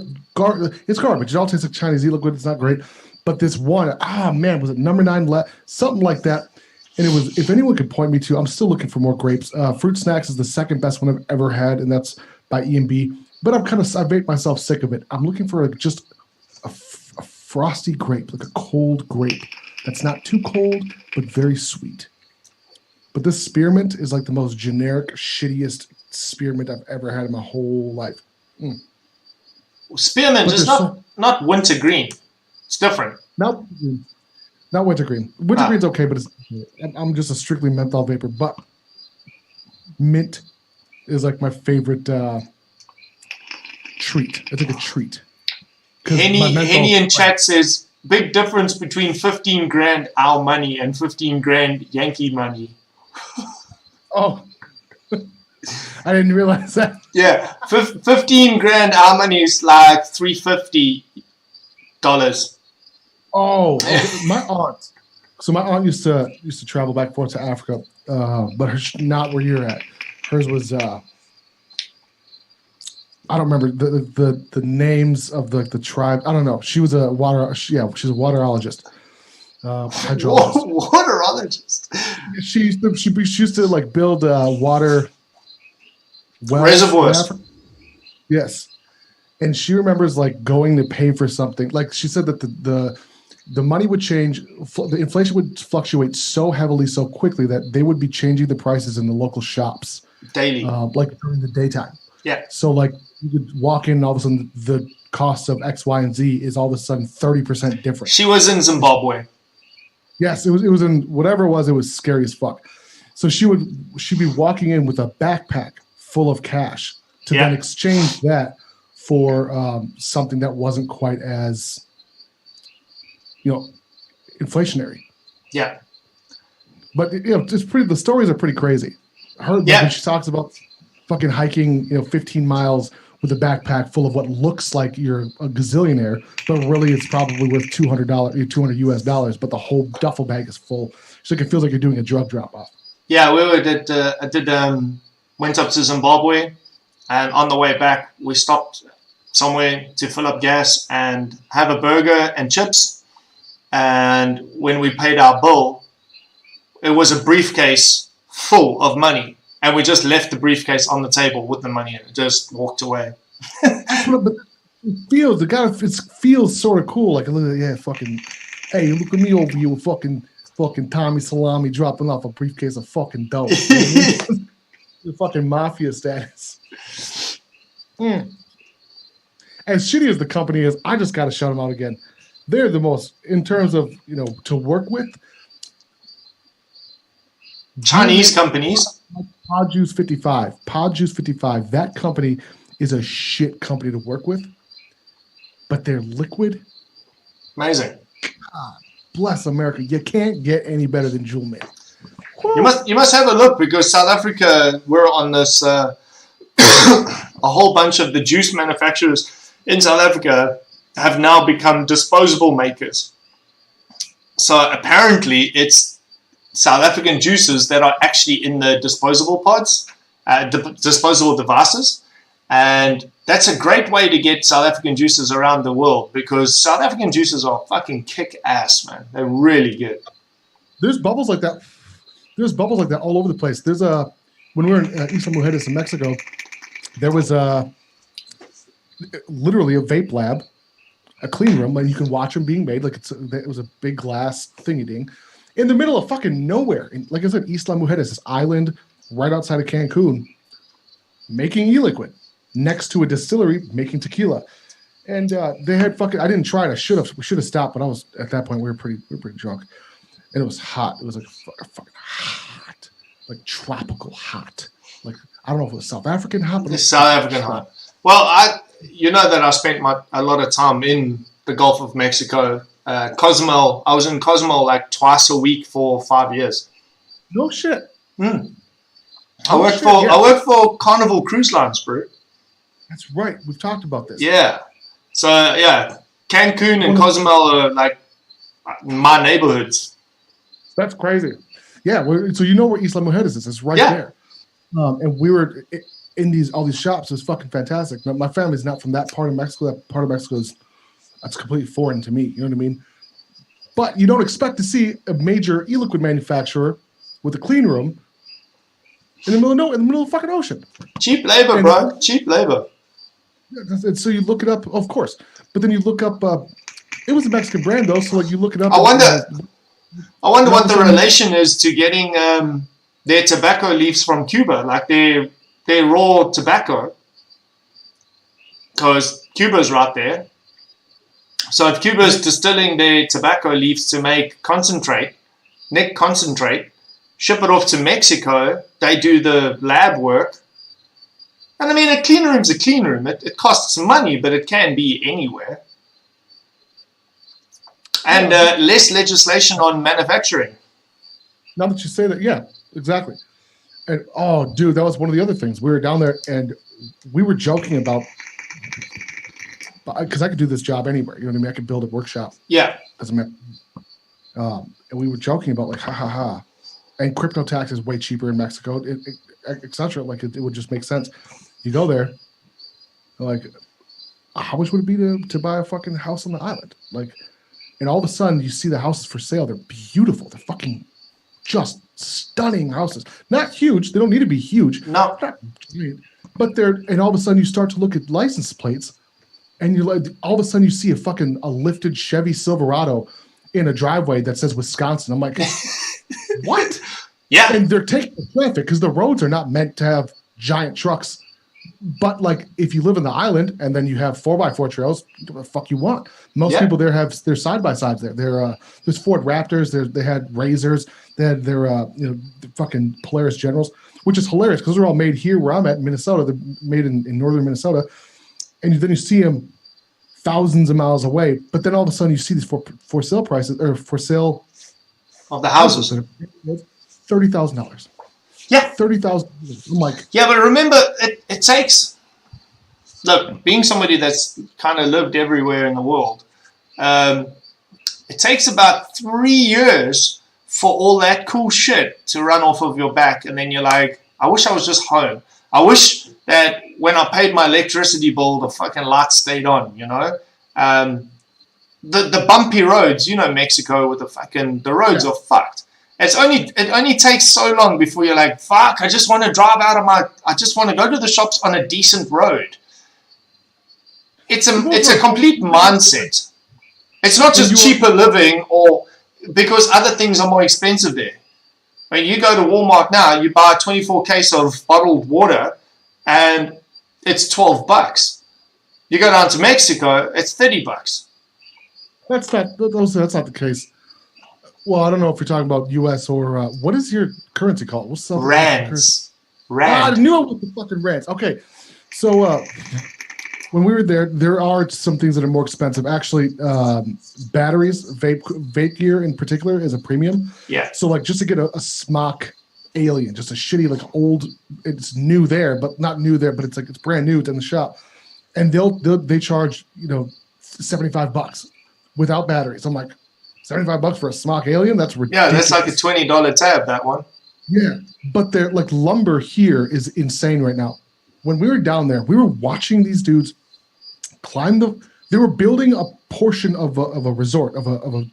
it's garbage. It all tastes like Chinese liquid. It's not great. But this one, was it Number 9 something like that? And it was. If anyone could point me to, I'm still looking for more grapes. Fruit Snacks is the second best one I've ever had, and that's by E&B. But I made myself sick of it. I'm looking for just a frosty grape, like a cold grape that's not too cold but very sweet. But this spearmint is like the most generic, shittiest spearmint I've ever had in my whole life. Mm. Spearmint is not wintergreen. It's different. Not wintergreen. Wintergreen's okay, but I'm just a strictly menthol vapor. But mint is like my favorite treat. It's like a treat. Henny in chat says, big difference between 15 grand our money and 15 grand Yankee money. Oh, I didn't realize that. Yeah, 15 grand our money is like $350. Oh, okay. My aunt. So my aunt used to travel back and forth to Africa, but not where you're at. Hers was I don't remember the names of the tribe. I don't know. She was a waterologist. Hydrologist. Waterologist. she used to like build water wells Reservoirs. Yes, and she remembers like going to pay for something. Like she said that the money would change, the inflation would fluctuate so heavily, so quickly that they would be changing the prices in the local shops daily, like during the daytime. Yeah. So like you could walk in and all of a sudden the cost of X, Y, and Z is all of a sudden 30% different. She was in Zimbabwe. Yes, it was in whatever it was scary as fuck. So she'd be walking in with a backpack full of cash to then exchange that for something that wasn't quite as, inflationary. Yeah. But it's pretty. The stories are pretty crazy. When she talks about fucking hiking, 15 miles with a backpack full of what looks like you're a gazillionaire, but really it's probably worth $200 US, but the whole duffel bag is full. So it feels like you're doing a drug drop off. Yeah, went up to Zimbabwe, and on the way back we stopped somewhere to fill up gas and have a burger and chips. And when we paid our bill, it was a briefcase full of money. And we just left the briefcase on the table with the money and just walked away. But it feels sort of cool. Like, fucking, hey, look at me over here with fucking Tommy Salami dropping off a briefcase of fucking dope. The fucking mafia status. As shitty as the company is, I just got to shout them out again. They're the most, in terms of, to work with. Chinese companies. Pod Juice 55. That company is a shit company to work with. But their liquid. Amazing. God bless America. You can't get any better than Jewel Man. You must have a look, because South Africa, we're on this, a whole bunch of the juice manufacturers in South Africa have now become disposable makers. So apparently it's South African juices that are actually in the disposable pods, disposable devices. And that's a great way to get South African juices around the world, because South African juices are fucking kick-ass, man. They're really good. There's bubbles like that. There's bubbles like that all over the place. There's when we were in Isla Mujeres in Mexico, there was literally a vape lab, a clean room, and you can watch them being made. Like it was a big glass thingy ding in the middle of fucking nowhere. Like I said, Isla Mujeres, this island right outside of Cancun, making e-liquid next to a distillery making tequila. And they had fucking, I didn't try it. We should have stopped, but at that point we were pretty drunk. And it was hot. It was like fucking hot, like tropical hot. Like, I don't know if it was South African hot, but it's South African hot. Well, you know that I spent a lot of time in the Gulf of Mexico. Cozumel. I was in Cozumel like twice a week for 5 years. No shit. I work for Carnival Cruise Lines, bro. That's right. We've talked about this. Yeah. So yeah, Cancun and Cozumel are like my neighborhoods. That's crazy. Yeah. So you know where Isla Mujeres is? It's right there. And we were in all these shops. It was fucking fantastic. My family's not from that part of Mexico. That part of Mexico that's completely foreign to me. You know what I mean? But you don't expect to see a major e-liquid manufacturer with a clean room in the middle of the fucking ocean. Cheap labor, bro. Cheap labor. And so you look it up, of course. But then you look up. It was a Mexican brand though, so like you look it up. I wonder what the relation is to getting their tobacco leaves from Cuba, like their raw tobacco, because Cuba's right there. So if Cuba's distilling their tobacco leaves to make neck concentrate, ship it off to Mexico, they do the lab work. And I mean, a clean room's a clean room. It costs money, but it can be anywhere. And less legislation on manufacturing. Now that you say that, yeah, exactly. And oh, dude, that was one of the other things. We were down there and we were joking about, because I could do this job anywhere. You know what I mean? I could build a workshop. Yeah. And we were joking about like, ha. And crypto tax is way cheaper in Mexico, etc. Like it would just make sense. You go there, like, how much would it be to buy a fucking house on the island? Like, and all of a sudden you see the houses for sale. They're beautiful. They're fucking just stunning houses. Not huge. They don't need to be huge. No. But and all of a sudden you start to look at license plates, and you're like, all of a sudden you see a lifted Chevy Silverado in a driveway that says Wisconsin. I'm like, what? Yeah. And they're taking the traffic because the roads are not meant to have giant trucks. But like, if you live in the island and then you have 4x4 trails, what the fuck you want? Most people there have their side by sides there. There's Ford Raptors. They had Razors. They had their fucking Polaris Generals, which is hilarious because they're all made here where I'm at in Minnesota. They're made in northern Minnesota, and then you see them thousands of miles away. But then all of a sudden you see these for sale prices or for sale of the houses, $30,000. Yeah, $30,000. I'm like, yeah, but remember, it takes. Look, being somebody that's kind of lived everywhere in the world, it takes about 3 years for all that cool shit to run off of your back, and then you're like, I wish I was just home. I wish that when I paid my electricity bill, the fucking lights stayed on. You know, the bumpy roads. You know, Mexico with the roads are fucked. It only takes so long before you're like, fuck, I just want to drive I just want to go to the shops on a decent road. It's a complete mindset. It's not just cheaper living or because other things are more expensive there. When you go to Walmart now, you buy a 24 case of bottled water and it's $12. You go down to Mexico, it's $30. That's not the case. Well, I don't know if you're talking about U.S. or what is your currency called? What's the rands? Rand. I knew it was the fucking rands. Okay, so when we were there are some things that are more expensive. Actually, batteries, vape gear in particular, is a premium. Yeah. So like just to get a smock alien, just a shitty like old, it's new there, but not new there, but it's like it's brand new. It's in the shop, and they charge $75 without batteries. I'm like, $75 for a smock alien? That's ridiculous. Yeah, that's like a $20 tab, that one. Yeah, but they're like lumber here is insane right now. When we were down there, we were watching these dudes climb they were building a portion of a resort,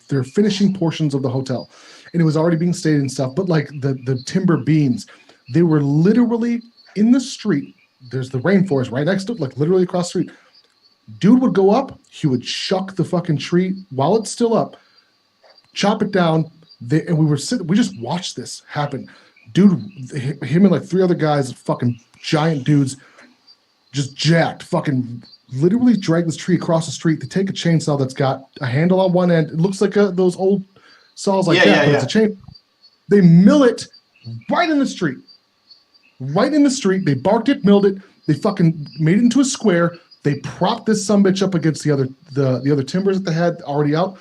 they're finishing portions of the hotel. And it was already being stayed and stuff, but like the timber beams, they were literally in the street. There's the rainforest right next to it, like literally across the street. Dude would go up, he would shuck the fucking tree while it's still up, chop it down, and we just watched this happen. Dude, him and like 3 other guys, fucking giant dudes, just jacked, fucking literally drag this tree across the street. They take a chainsaw that's got a handle on one end. It looks like those old saws but it's a chain. They mill it right in the street. Right in the street. They barked it, milled it. They fucking made it into a square. They propped this sumbitch up against the other timbers that they had already out.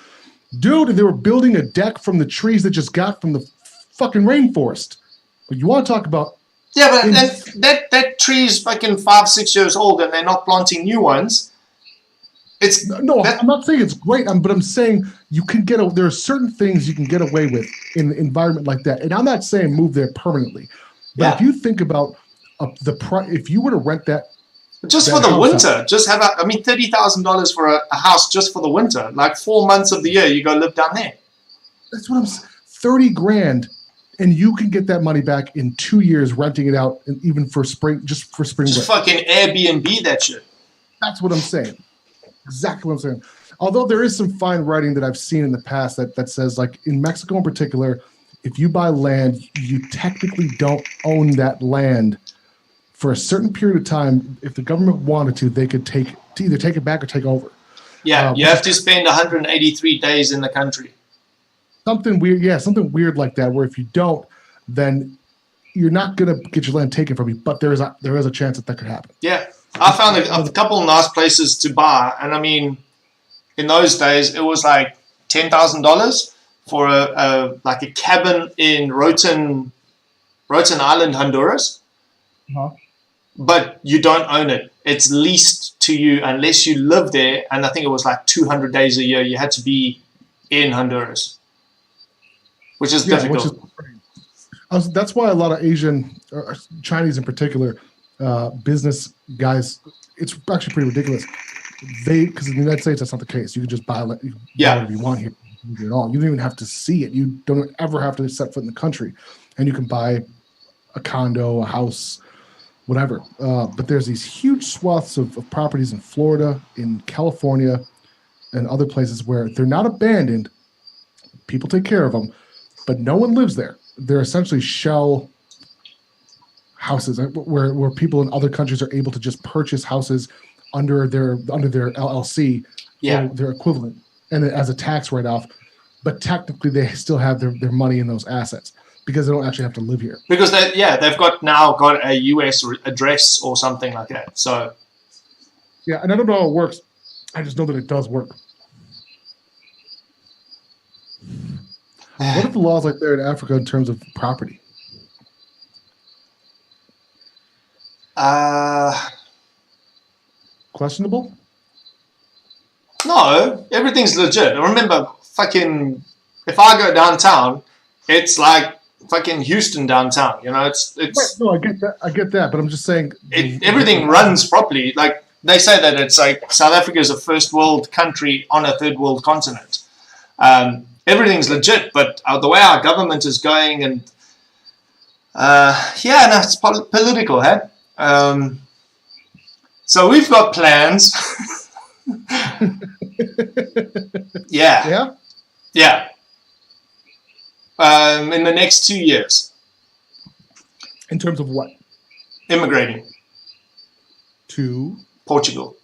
Dude, they were building a deck from the trees that just got from the fucking rainforest. But you want to talk about... Yeah, but that tree is fucking 5-6 years old and they're not planting new ones. I'm not saying it's great, but I'm saying you can there are certain things you can get away with in an environment like that. And I'm not saying move there permanently. But if you think about if you were to rent that... Just for the winter, just have $30,000 for a house just for the winter. Like 4 months of the year, you go live down there. That's what I'm saying. $30,000, and you can get that money back in 2 years renting it out, and even for spring, just for spring break. Just fucking Airbnb that shit. That's what I'm saying. Exactly what I'm saying. Although there is some fine writing that I've seen in the past that says, like in Mexico in particular, if you buy land, you technically don't own that land. For a certain period of time, if the government wanted to, they could either take it back or take over. Yeah, you have to spend 183 days in the country. Something weird like that, where if you don't, then you're not going to get your land taken from you, but there is a chance that could happen. Yeah, I found a couple of nice places to buy, and I mean, in those days, it was like $10,000 for a cabin in Roten Island, Honduras. Uh-huh. But you don't own it. It's leased to you unless you live there. And I think it was like 200 days a year you had to be in Honduras, which is difficult. That's why a lot of Asian, or Chinese in particular, business guys, it's actually pretty ridiculous. Because in the United States, that's not the case. You can just buy whatever you want here. at all. You don't even have to see it. You don't ever have to set foot in the country, and you can buy a condo, a house, whatever. But there's these huge swaths of properties in Florida, in California, and other places where they're not abandoned. People take care of them, but no one lives there. They're essentially shell houses where people in other countries are able to just purchase houses under their LLC or their equivalent, and as a tax write-off. But technically, they still have their money in those assets because they don't actually have to live here. Because they've got a US address or something like that. So yeah, and I don't know how it works. I just know that it does work. What are the laws like there in Africa in terms of property? Questionable? No, everything's legit. Remember, if I go downtown, it's like fucking Houston downtown. You know, it's. Right, no, I get that, but I'm just saying everything runs properly. Like they say that it's like South Africa is a first world country on a third world continent. Everything's legit, but the way our government is going, and it's political, hey? So we've got plans. Yeah. In the next 2 years. In terms of what? Immigrating. To? Portugal.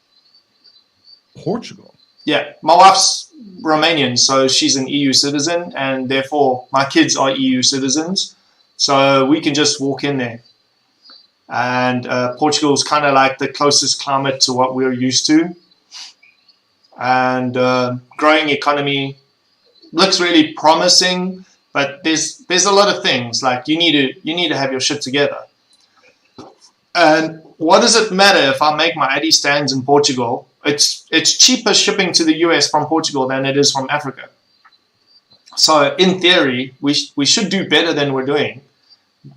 Portugal? Yeah. My wife's Romanian, so she's an EU citizen, and therefore my kids are EU citizens. So we can just walk in there. And Portugal is kind of like the closest climate to what we're used to. And growing economy looks really promising, but there's a lot of things like you need to have your shit together. And what does it matter if I make my Addy stands in Portugal? It's cheaper shipping to the US from Portugal than it is from Africa. So in theory, we should do better than we're doing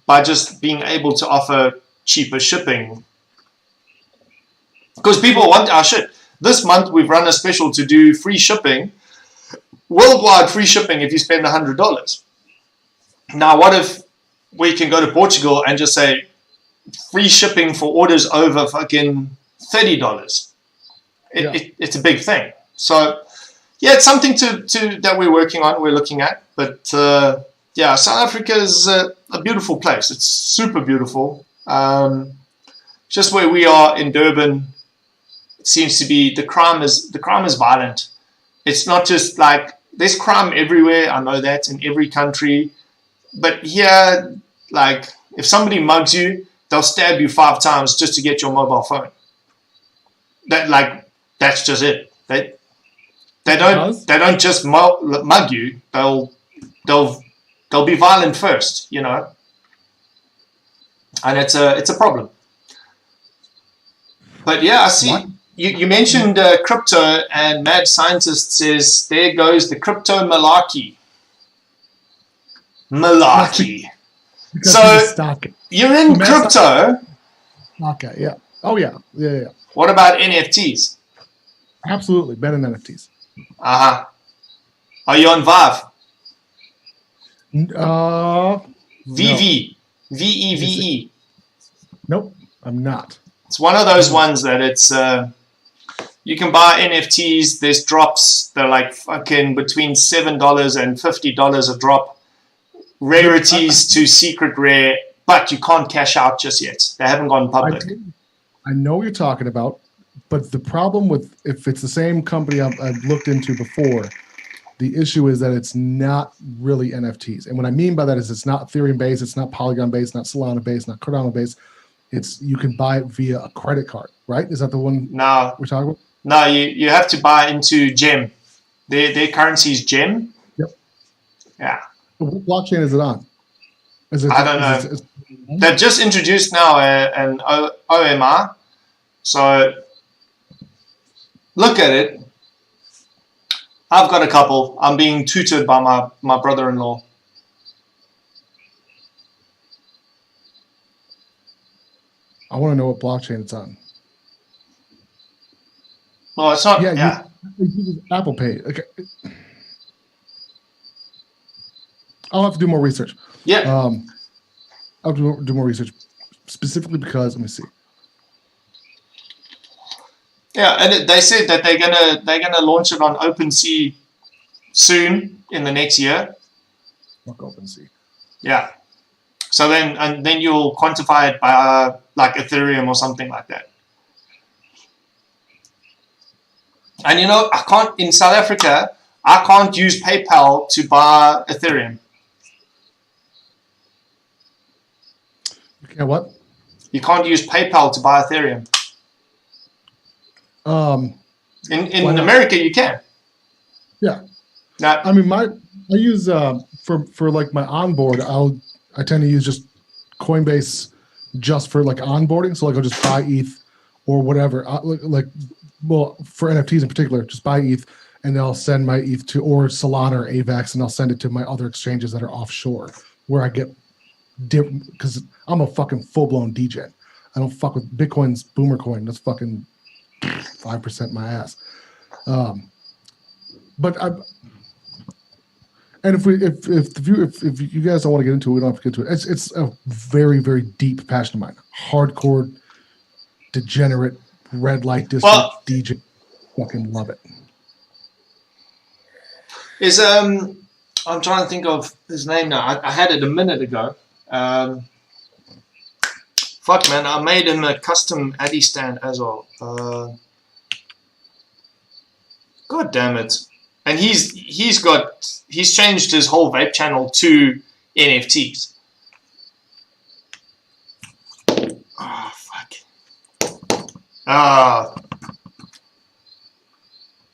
by just being able to offer cheaper shipping. Because people want our shit. This month we've run a special to do free shipping, worldwide free shipping if you spend $100. Now what if we can go to Portugal and just say free shipping for orders over fucking $30? It's a big thing. So yeah, it's something to that we're working on, we're looking at. But South Africa is a beautiful place. It's super beautiful. Just where we are in Durban, it seems to be the crime is violent. It's not just like there's crime everywhere. I know that in every country, but here, like if somebody mugs you, they'll stab you 5 times just to get your mobile phone. That's just it. They don't just mug you. They'll be violent first, you know. And it's a problem. But yeah, I see. What? You mentioned crypto, and Mad Scientist says, there goes the crypto malarkey. So you're in crypto. Okay, yeah. Oh, yeah. Yeah. What about NFTs? Absolutely. Better than NFTs. Uh-huh. Are you on Vive? VV. No. VEVE. Nope, I'm not. It's one of those ones that it's you can buy NFTs. There's drops. They're like fucking between $7 and $50 a drop. Rarities to secret rare, but you can't cash out just yet. They haven't gone public. I know what you're talking about, but the problem with if it's the same company I've looked into before, the issue is that it's not really NFTs. And what I mean by that is it's not Ethereum based, it's not Polygon based, not Solana based, not Cardano based. It's you can buy it via a credit card, right? Is that the one we're talking about? No, you have to buy into Gem. Their currency is Gem. Yep. Yeah. What blockchain is it on? I don't know. They've just introduced now an OMR. So look at it. I've got a couple. I'm being tutored by my brother-in-law. I want to know what blockchain it's on. Well, it's not. Yeah. You use Apple Pay. Okay. I'll have to do more research. Yeah. I'll do more research specifically because let me see. Yeah, and they said that they're gonna launch it on OpenSea soon in the next year. Fuck OpenSea. Yeah. So then you'll quantify it by like Ethereum or something like that. And you know, in South Africa, I can't use PayPal to buy Ethereum. You can't what? You can't use PayPal to buy Ethereum. In America, you can. Yeah. Now, I mean, I use for like my onboard. I tend to use just Coinbase just for like onboarding. So like I'll just buy ETH or whatever. Well, for NFTs in particular, just buy ETH and then I'll send my ETH to or Solana or AVAX and I'll send it to my other exchanges that are offshore where I get different because I'm a fucking full blown DJ. I don't fuck with Bitcoin's boomer coin. That's fucking 5% my ass. But and if you guys don't want to get into it, we don't have to get into it. It's a very, very deep passion of mine. Hardcore, degenerate, red light district DJ. Fucking love it. I'm trying to think of his name now. I had it a minute ago. Fuck man, I made him a custom Addy stand as well. God damn it. And he's changed his whole vape channel to NFTs. Oh fuck.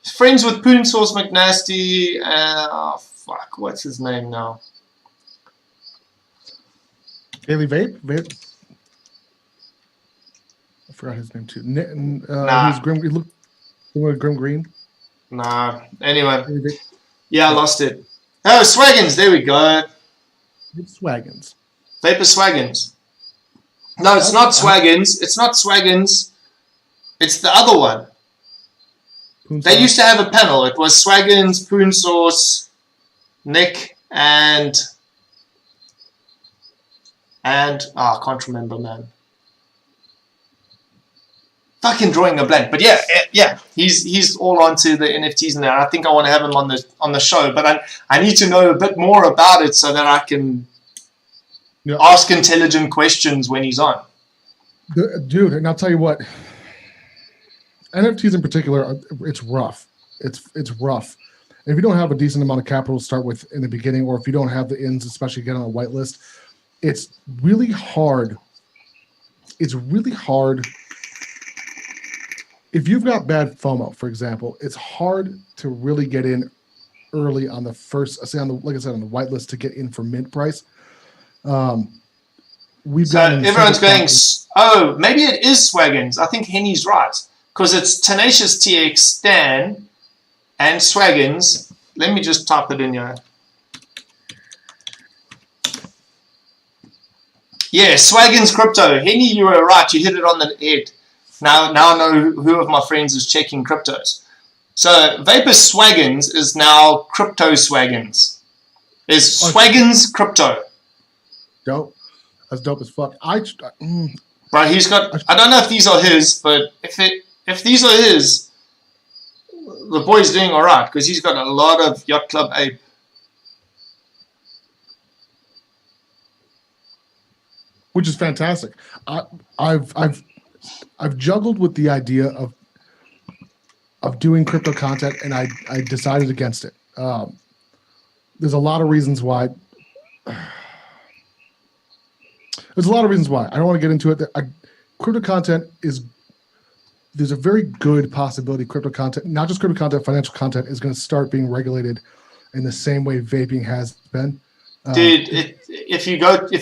Friends with Poon Sauce McNasty. Fuck, what's his name now? Daily Vape? I forgot his name too. Nah. He looked Grim Green. Nah. Anyway. Yeah, I lost it. Oh, Swaggins. There we go. It's Swaggins. Vapor Swaggins. No, it's not Swaggins. It's not Swaggins. It's the other one. They used to have a panel. It was Swaggins, Poon Sauce, Nick, and I can't remember, man. Fucking drawing a blank, but yeah, he's all onto the NFTs now. I think I want to have him on the show, but I need to know a bit more about it so that I can ask intelligent questions when he's on. Dude, and I'll tell you what, NFTs in particular, it's rough. It's rough. If you don't have a decent amount of capital to start with in the beginning, or if you don't have the ins, especially get on a whitelist, it's really hard. It's really hard. If you've got bad FOMO, for example, it's hard to really get in early on the first, say like I said, on the whitelist to get in for mint price. Everyone's going, oh, maybe it is Swaggins. I think Henny's right. Because it's Tenacious TX, Stan, and Swaggins. Let me just type it in here. Yeah, Swaggins Crypto. Henny, you were right. You hit it on the head. Now I know who of my friends is checking cryptos. So Vapor Swaggins is now Crypto Swaggins. Is Swaggins Crypto. Dope. That's dope as fuck. Right, he's got, I don't know if these are his, but if these are his, the boy's doing alright, because he's got a lot of Yacht Club Ape. Which is fantastic. I've juggled with the idea of doing crypto content, and I decided against it. There's a lot of reasons why. There's a lot of reasons why. I don't want to get into it. Crypto content there's a very good possibility crypto content, not just crypto content, financial content, is going to start being regulated in the same way vaping has been. Dude, if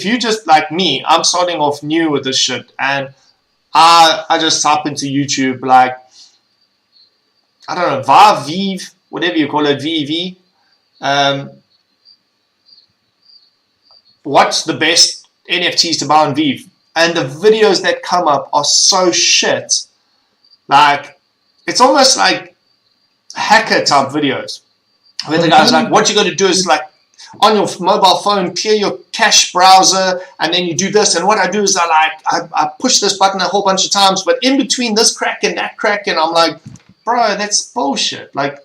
you just like me, I'm starting off new with this shit, and I just type into YouTube like, I don't know, Vive, whatever you call it, VEV. What's the best NFTs to buy on Vive? And the videos that come up are so shit. Like, it's almost like hacker type videos. Where the guy's like, what you got to do is like, on your mobile phone, clear your cache browser, and then you do this. And what I do is I push this button a whole bunch of times, but in between this crack and that crack, and I'm like, bro, that's bullshit. Like,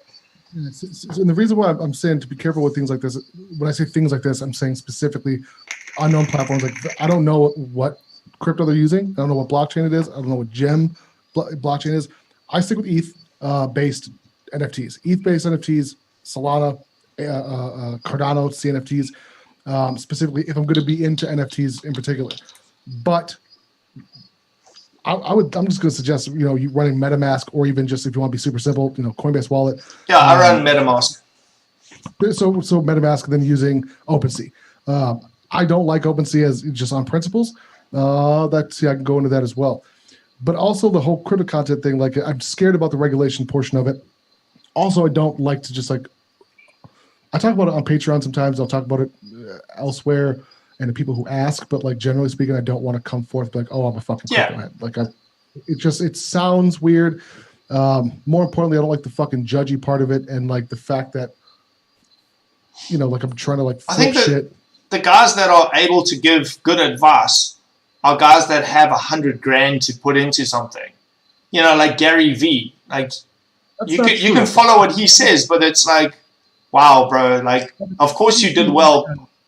and the reason why I'm saying to be careful with things like this, when I say things like this, I'm saying specifically unknown platforms. Like, I don't know what crypto they're using. I don't know what blockchain it is. I don't know what gem blockchain is. I stick with ETH-based NFTs. ETH-based NFTs, Solana, Cardano, CNFTs, specifically if I'm going to be into NFTs in particular. But I'm just going to suggest, you running MetaMask, or even just if you want to be super simple, Coinbase Wallet. Yeah, I run MetaMask. So MetaMask, then using OpenSea. I don't like OpenSea as just on principles. I can go into that as well. But also the whole crypto content thing, like, I'm scared about the regulation portion of it. Also, I don't like to just I talk about it on Patreon sometimes. I'll talk about it elsewhere and the people who ask, but like generally speaking, I don't want to come forth like, oh, I'm a fucking crypto head. Like, it sounds weird. More importantly, I don't like the fucking judgy part of it, and like the fact that, like I'm trying to like flip I think shit. The guys that are able to give good advice are guys that have $100,000 to put into something. Like Gary V. Like, you can follow what he says, but it's like, wow, bro. Like, of course you did well.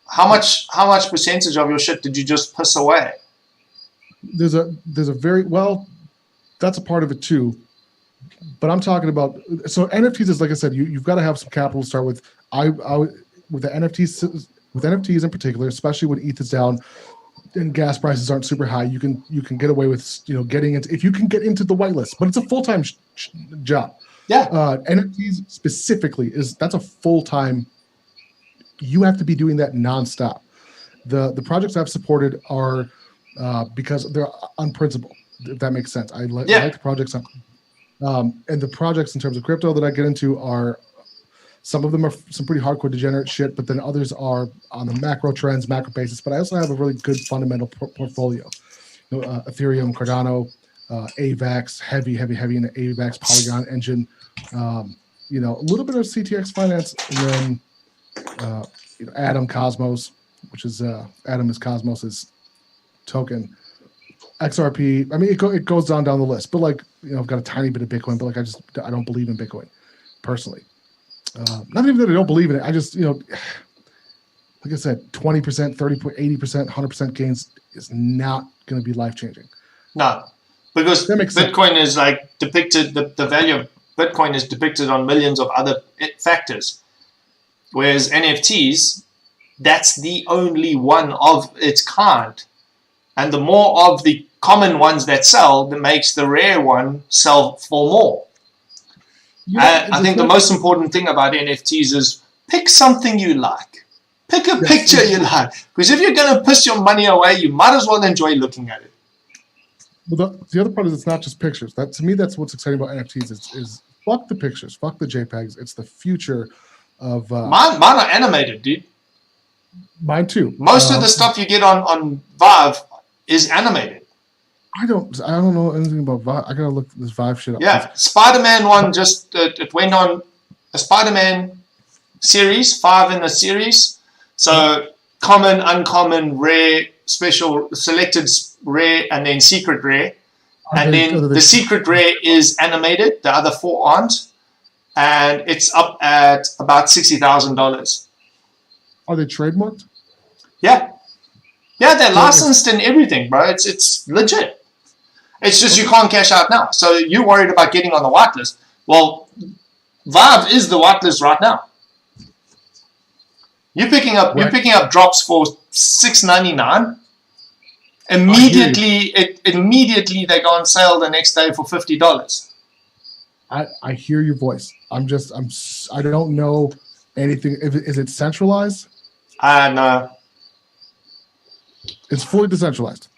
How much percentage of your shit did you just piss away? There's a very, well, that's a part of it too. But I'm talking about, so NFTs is, like I said, you've got to have some capital to start with. With the NFTs in particular, especially when ETH is down and gas prices aren't super high, you can get away with getting into, if you can get into the whitelist, but it's a full-time job. Yeah. NFTs specifically that's a full-time. You have to be doing that nonstop. The projects I've supported are because they're on principle, if that makes sense. I like the projects and the projects in terms of crypto that I get into are, some of them are some pretty hardcore degenerate shit, but then others are on the macro trends, macro basis. But I also have a really good fundamental portfolio. Ethereum, Cardano, AVAX, heavy in the AVAX Polygon engine. A little bit of CTX Finance, and then Atom Cosmos, which is Atom is Cosmos's token. XRP. I mean, it goes down the list. But like, I've got a tiny bit of Bitcoin, but like I don't believe in Bitcoin personally. Not even that I don't believe in it. I just, like I said, 20%, 30%, 80%, 100% gains is not going to be life changing. No, because Bitcoin is like depicted, the value of Bitcoin is depicted on millions of other factors. Whereas NFTs, that's the only one of its kind. And the more of the common ones that sell, that makes the rare one sell for more. I think the most important thing about NFTs is pick something you like. Pick a picture you like. Because if you're going to piss your money away, you might as well enjoy looking at it. Well, the other part is it's not just pictures. To me, that's what's exciting about NFTs is fuck the pictures, fuck the JPEGs. It's the future of... Mine are animated, dude. Mine too. Most of the stuff you get on Vive is animated. I don't know anything about Vive. I gotta look this Vive shit up. Yeah, Spider-Man one just it went on a Spider-Man series, 5 in a series. So common, uncommon, rare, special, selected, rare, and then secret rare. And then the secret rare is animated. The other 4 aren't, and it's up at about $60,000. Are they trademarked? Yeah, they're licensed and everything, bro. It's legit. It's just you can't cash out now. So you're worried about getting on the whitelist. Well, Vive is the whitelist right now. You're picking up drops for $6.99. Immediately they go on sale the next day for $50. I hear your voice. I don't know anything. Is it centralized? No. It's fully decentralized.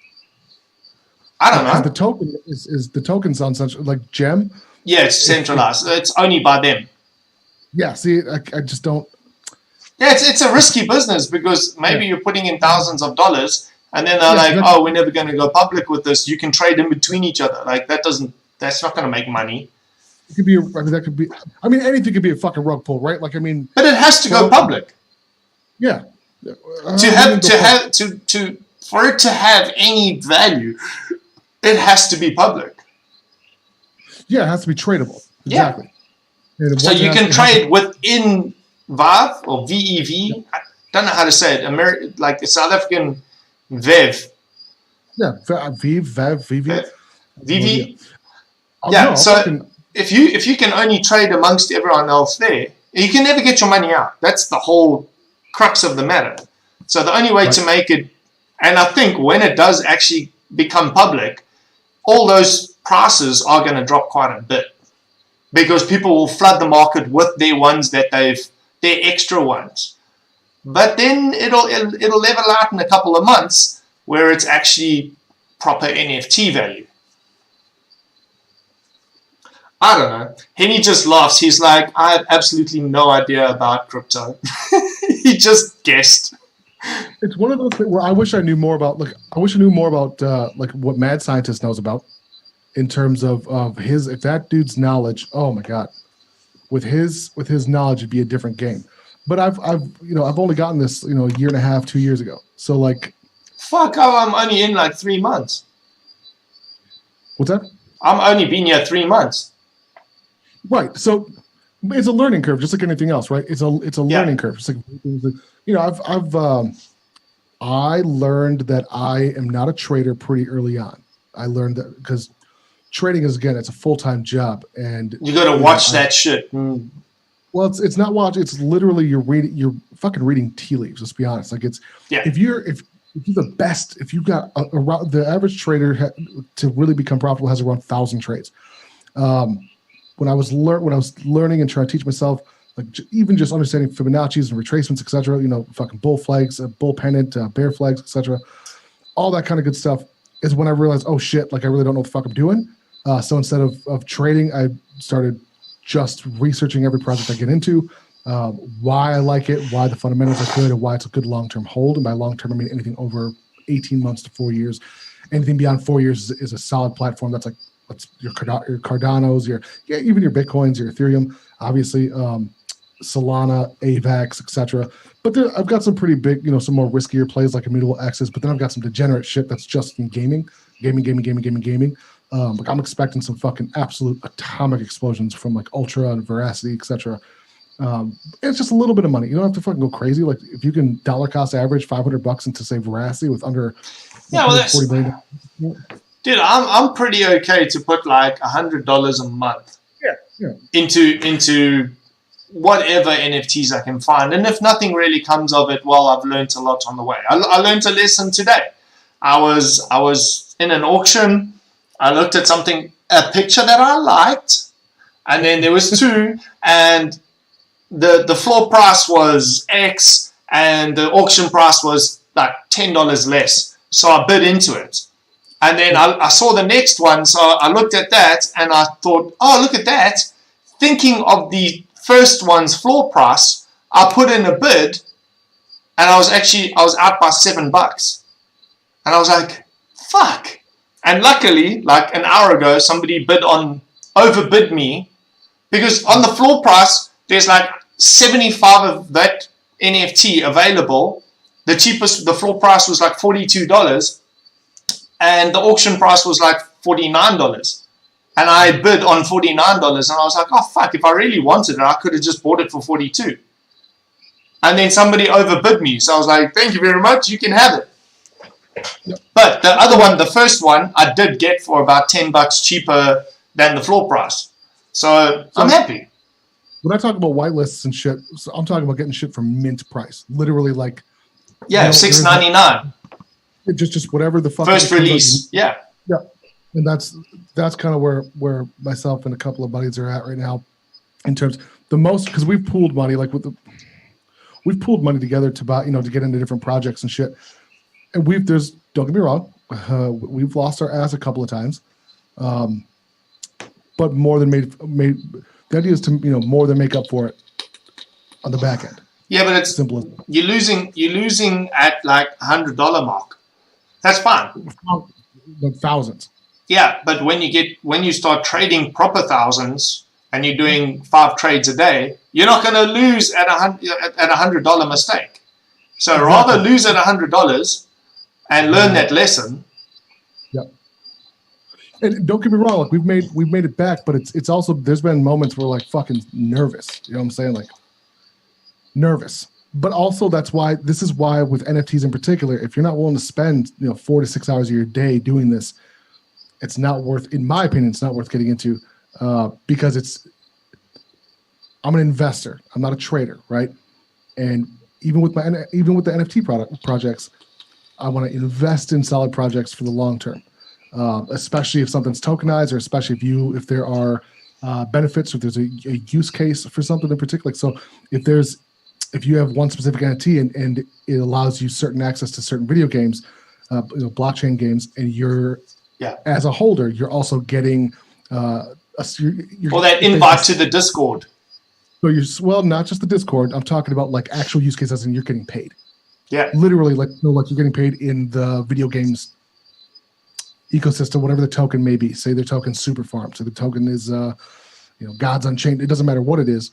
I don't know. The token is the token sounds like Gem. Yeah, it's centralized. It's only by them. Yeah. See, I just don't. Yeah, it's a risky business because maybe you're putting in thousands of dollars, and then they're like, "Oh, we're never going to go public with this." You can trade in between each other. Like that's not going to make money. It could be. Anything could be a fucking rug pull, right? Like, but it has to go public. Yeah. For it to have any value, it has to be public. Yeah, it has to be tradable. Exactly. Yeah. So you can trade within VAV or VEV. Yeah. I don't know how to say it. Like the South African VEV. Yeah, VEV, VV. VV. Yeah. So if you can only trade amongst everyone else there, you can never get your money out. That's the whole crux of the matter. So the only way to make it, and I think when it does actually become public, all those prices are going to drop quite a bit because people will flood the market with their ones that their extra ones. But then it'll level out in a couple of months where it's actually proper NFT value. I don't know. Henny just laughs. He's like, I have absolutely no idea about crypto. He just guessed. It's one of those things where I wish I knew more about. Like, I wish I knew more about like what Mad Scientist knows about, in terms of his. If that dude's knowledge, oh my god, with his knowledge, it'd be a different game. But I've only gotten this a year and a half, 2 years ago. So like, fuck, I'm only in like 3 months. What's that? I'm only been here 3 months. Right. So it's a learning curve, just like anything else, right? It's a learning curve. It's like, I learned that I am not a trader pretty early on. I learned that because trading is, again, it's a full-time job, and you got to watch that shit. Mm. Well, it's not watch. It's literally you're fucking reading tea leaves. Let's be honest. Like if you're the best, if you got around the average trader to really become profitable has around 1,000 trades. When I was learning and trying to teach myself, like even just understanding Fibonacci's and retracements, etc. Fucking bull flags, bull pennant, bear flags, etc. All that kind of good stuff is when I realized, oh shit, like I really don't know what the fuck I'm doing. So instead of trading, I started just researching every project I get into, why I like it, why the fundamentals are good, and why it's a good long-term hold. And by long-term, I mean anything over 18 months to 4 years. Anything beyond 4 years is a solid platform. That's your Cardanos, even your Bitcoins, your Ethereum, obviously, Solana, AVAX, etc. But I've got some pretty big, some more riskier plays like Immutable X's. But then I've got some degenerate shit that's just in gaming. Like I'm expecting some fucking absolute atomic explosions from like Ultra and Veracity, etc. It's just a little bit of money. You don't have to fucking go crazy. Like if you can dollar cost average $500 into say Veracity with under $40 million. Dude, I'm pretty okay to put like $100 a month into whatever NFTs I can find. And if nothing really comes of it, well, I've learned a lot on the way. I learned a lesson today. I was in an auction. I looked at a picture that I liked, and then there was two, and the floor price was X, and the auction price was like $10 less. So I bid into it. And then I saw the next one, so I looked at that, and I thought, oh, look at that. Thinking of the first one's floor price, I put in a bid, and I was out by $7. And I was like, fuck. And luckily, like an hour ago, somebody overbid me, because on the floor price, there's like 75 of that NFT available. The cheapest, the floor price was like $42. And the auction price was like $49. And I bid on $49. And I was like, oh, fuck, if I really wanted it, I could have just bought it for $42. And then somebody overbid me. So I was like, thank you very much. You can have it. Yep. But the other one, the first one, I did get for about $10 cheaper than the floor price. So I'm happy. When I talk about whitelists and shit, so I'm talking about getting shit for mint price. Literally like... Yeah, $6.99. Just whatever the fuck first release, yeah, and that's kind of where myself and a couple of buddies are at right now, in terms the most, because we've pooled money, like we've pooled money together to buy, to get into different projects and shit, and don't get me wrong, we've lost our ass a couple of times, but more than made the idea is to more than make up for it on the back end. Yeah, but it's simple. You're losing at like $100 mark. That's fine. Thousands. Yeah, but when you start trading proper thousands and you're doing 5 trades a day, you're not going to lose at $100 mistake. So rather lose at $100 and learn that lesson. Yeah. And don't get me wrong, like we've made it back, but it's also there's been moments where like fucking nervous. You know what I'm saying? Like nervous. But also this is why with NFTs in particular, if you're not willing to spend 4 to 6 hours of your day doing this, it's not worth, in my opinion, it's not worth getting into because I'm an investor. I'm not a trader, right? And even with the NFT projects, I want to invest in solid projects for the long term, especially if something's tokenized, or especially if there are benefits, or if there's a use case for something in particular. So if you have one specific NFT and it allows you certain access to certain video games, blockchain games, and you're as a holder, you're also getting that invite to the Discord. So not just the Discord. I'm talking about like actual use cases, and you're getting paid. Yeah, literally, like you're getting paid in the video games ecosystem, whatever the token may be. Say their token Super Farm, so the token is Gods Unchained. It doesn't matter what it is.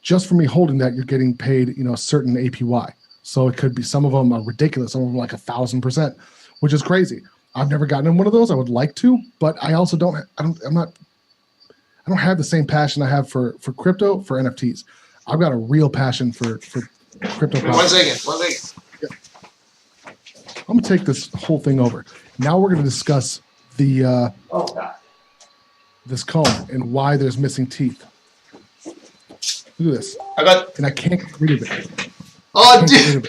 Just for me holding that, you're getting paid a certain APY. So it could be, some of them are ridiculous, some of them like 1,000%, which is crazy. I've never gotten in one of those. I would like to, but I also don't have the same passion I have for crypto, for NFTs. I've got a real passion for crypto. One second. Yeah. I'm gonna take this whole thing over. Now we're gonna discuss the this comb and why there's missing teeth. Look at this. I can't get rid of it. Oh, dude.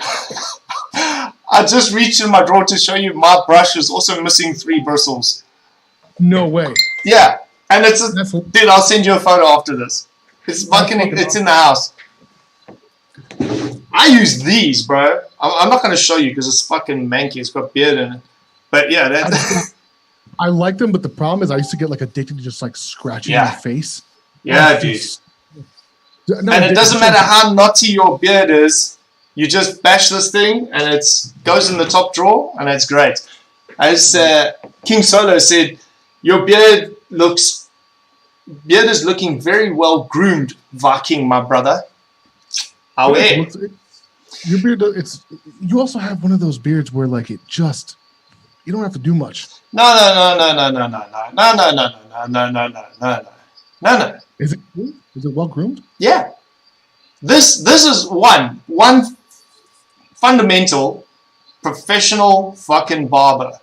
I just reached in my drawer to show you my brush is also missing 3 bristles. No way. Yeah. And dude, I'll send you a photo after this. It's in the house. I use these, bro. I'm not going to show you because it's fucking manky. It's got beard in it. But yeah, I like them, but the problem is I used to get like addicted to just like scratching my face. Yeah, dude. And it doesn't matter how knotty your beard is. You just bash this thing and it goes in the top drawer and it's great. As King Solo said, your beard is looking very well groomed, Viking, my brother. Your beard, you also have one of those beards where like you don't have to do much. No. Is it well groomed? Yeah. This is one fundamental professional fucking barber.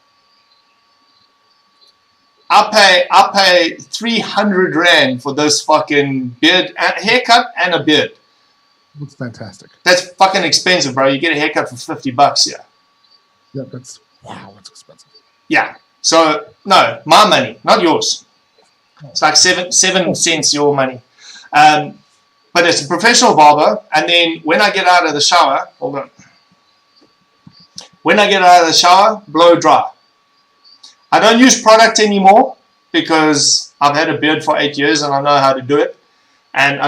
I pay 300 Rand for this fucking beard, haircut and a beard. Looks fantastic. That's fucking expensive, bro. You get a haircut for $50 here. Yeah, that's expensive. Yeah. So no, my money, not yours. It's like 7 cents your money. But it's a professional barber, and then when I get out of the shower, blow dry. I don't use product anymore because I've had a beard for 8 years and I know how to do it. And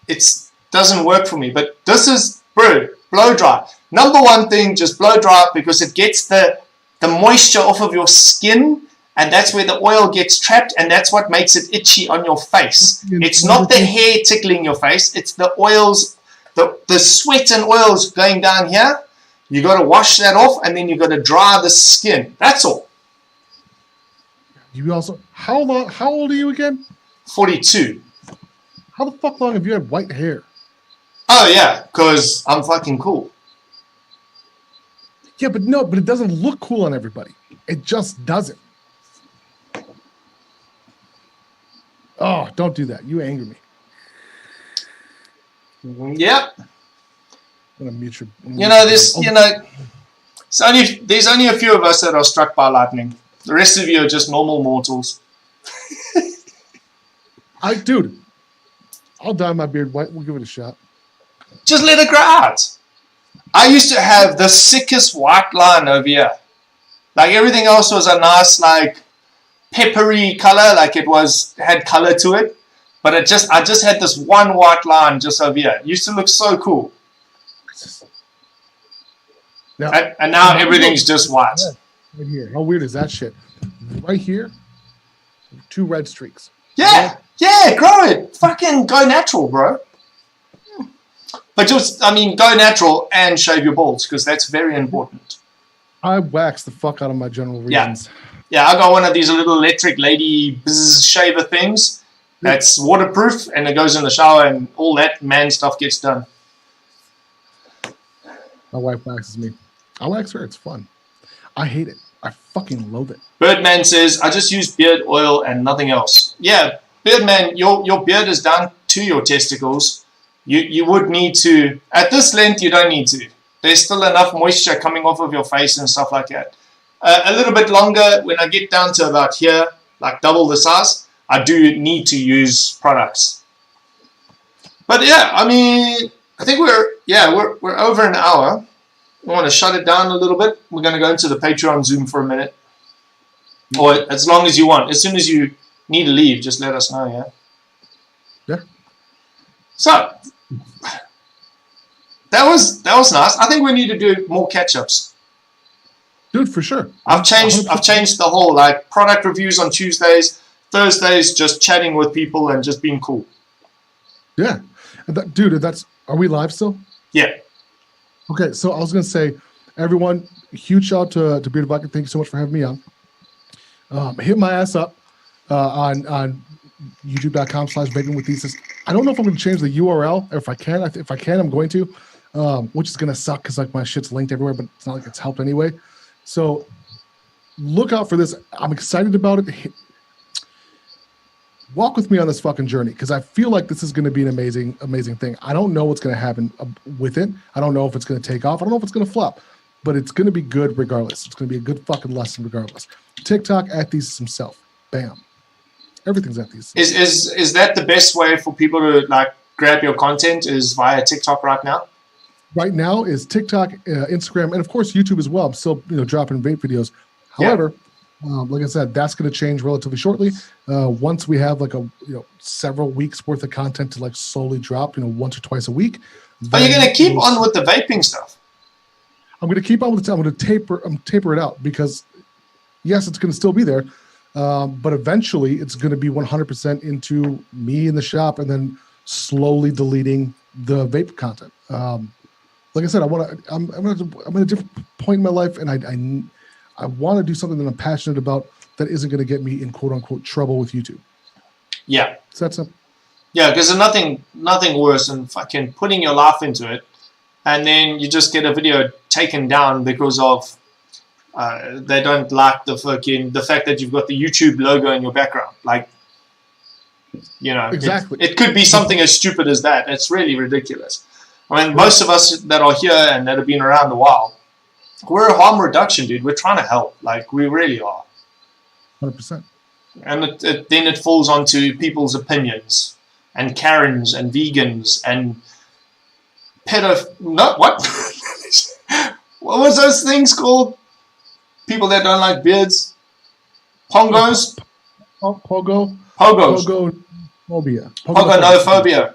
it doesn't work for me. But this is, bro, blow dry. Number one thing, just blow dry because it gets the moisture off of your skin, and that's where the oil gets trapped, and that's what makes it itchy on your face. It's not the hair tickling your face, it's the oils, the sweat and oils going down here. You got to wash that off, and then you got to dry the skin. That's all. You also, how old are you again? 42. How the fuck long have you had white hair? Oh yeah, because I'm fucking cool. Yeah, but it doesn't look cool on everybody. It just doesn't. Oh, don't do that. You anger me. Yep. I'm gonna mute your. There's only a few of us that are struck by lightning. The rest of you are just normal mortals. Dude, I'll dye my beard white. We'll give it a shot. Just let it grow out. I used to have the sickest white line over here. Like everything else was a nice, like peppery color, like it had color to it. But I just had this one white line just over here. It used to look so cool. Now, and now everything's just white. Right here. How weird is that shit? Right here, 2 red streaks. Yeah, grow it. Fucking go natural, bro. But just, I mean, go natural and shave your balls because that's very important. I wax the fuck out of my general reasons. Yeah, I got one of these little electric lady shaver things that's waterproof and it goes in the shower and all that man stuff gets done. My wife waxes me. I wax her. It's fun. I hate it. I fucking loathe it. Birdman says, I just use beard oil and nothing else. Yeah, Birdman, your beard is down to your testicles. You would need to, at this length, you don't need to. There's still enough moisture coming off of your face and stuff like that. A little bit longer, when I get down to about here, like double the size, I do need to use products. But yeah, I mean, I think we're over an hour. I want to shut it down a little bit. We're going to go into the Patreon Zoom for a minute. Or as long as you want. As soon as you need to leave, just let us know, yeah? Yeah. So, that was nice. I think we need to do more catch-ups. Dude, for sure. I've changed the whole, like, product reviews on Tuesdays, Thursdays, just chatting with people and just being cool. Yeah. Dude, are we live still? Yeah. Okay, so I was going to say, everyone, huge shout out to Bearded Bucket. Thank you so much for having me on. Hit my ass up on youtube.com/vaping with Thesis. I don't know if I'm going to change the URL, or if I can. If I can, I'm going to, which is going to suck because like my shit's linked everywhere, but it's not like it's helped anyway. So look out for this. I'm excited about it. Walk with me on this fucking journey because I feel like this is going to be an amazing, amazing thing. I don't know what's going to happen with it. I don't know if it's going to take off. I don't know if it's going to flop, but it's going to be good regardless. It's going to be a good fucking lesson regardless. TikTok at Thesishimself. Bam. Everything's at Thesis. Is that the best way for people to like grab your content is via TikTok right now? Right now is TikTok, Instagram, and of course YouTube as well. I'm still dropping vape videos. However, like I said, that's going to change relatively shortly. Once we have like several weeks worth of content to like slowly drop, once or twice a week. Are you going to keep on with the vaping stuff? I'm going to keep on with it. I'm going to taper it out because yes, it's going to still be there, but eventually it's going to be 100% into me in the shop and then slowly deleting the vape content. Like I said, I'm at a different point in my life, and I want to do something that I'm passionate about that isn't going to get me in quote unquote trouble with YouTube. Yeah. So that's simple. Yeah, because there's nothing worse than fucking putting your life into it, and then you just get a video taken down because of they don't like the fact that you've got the YouTube logo in your background. Like, exactly. It could be something as stupid as that. It's really ridiculous. I mean, most of us that are here and that have been around a while, we're a harm reduction, dude. We're trying to help. Like, we really are. 100%. And then it falls onto people's opinions and Karens and vegans and what? What was those things called? People that don't like beards? Pongos? Pogos. Pogonophobia. Pogonophobia.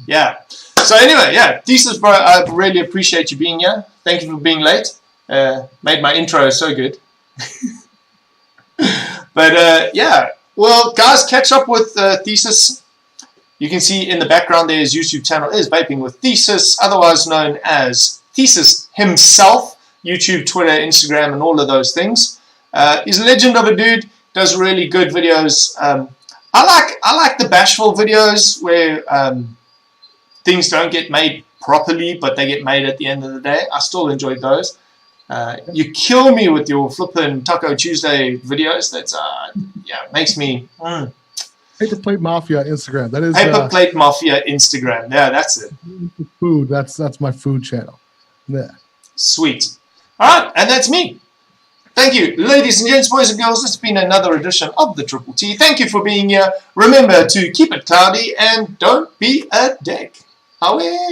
Yeah. So anyway, yeah, Thesis, bro, I really appreciate you being here. Thank you for being late. Made my intro so good. But yeah, well, guys, catch up with Thesis. You can see in the background there his YouTube channel is Vaping with Thesis, otherwise known as Thesishimself. YouTube, Twitter, Instagram, and all of those things. He's a legend of a dude. Does really good videos. I like the bashful videos where things don't get made properly, but they get made at the end of the day. I still enjoyed those. You kill me with your flippin' Taco Tuesday videos. That's makes me. Paper Plate Mafia Instagram. That is Paper Plate Mafia Instagram. Yeah, that's it. Food. That's my food channel. Yeah. Sweet. All right, and that's me. Thank you, ladies and gents, boys and girls. This has been another edition of the Triple T. Thank you for being here. Remember to keep it cloudy and don't be a dick. Howie.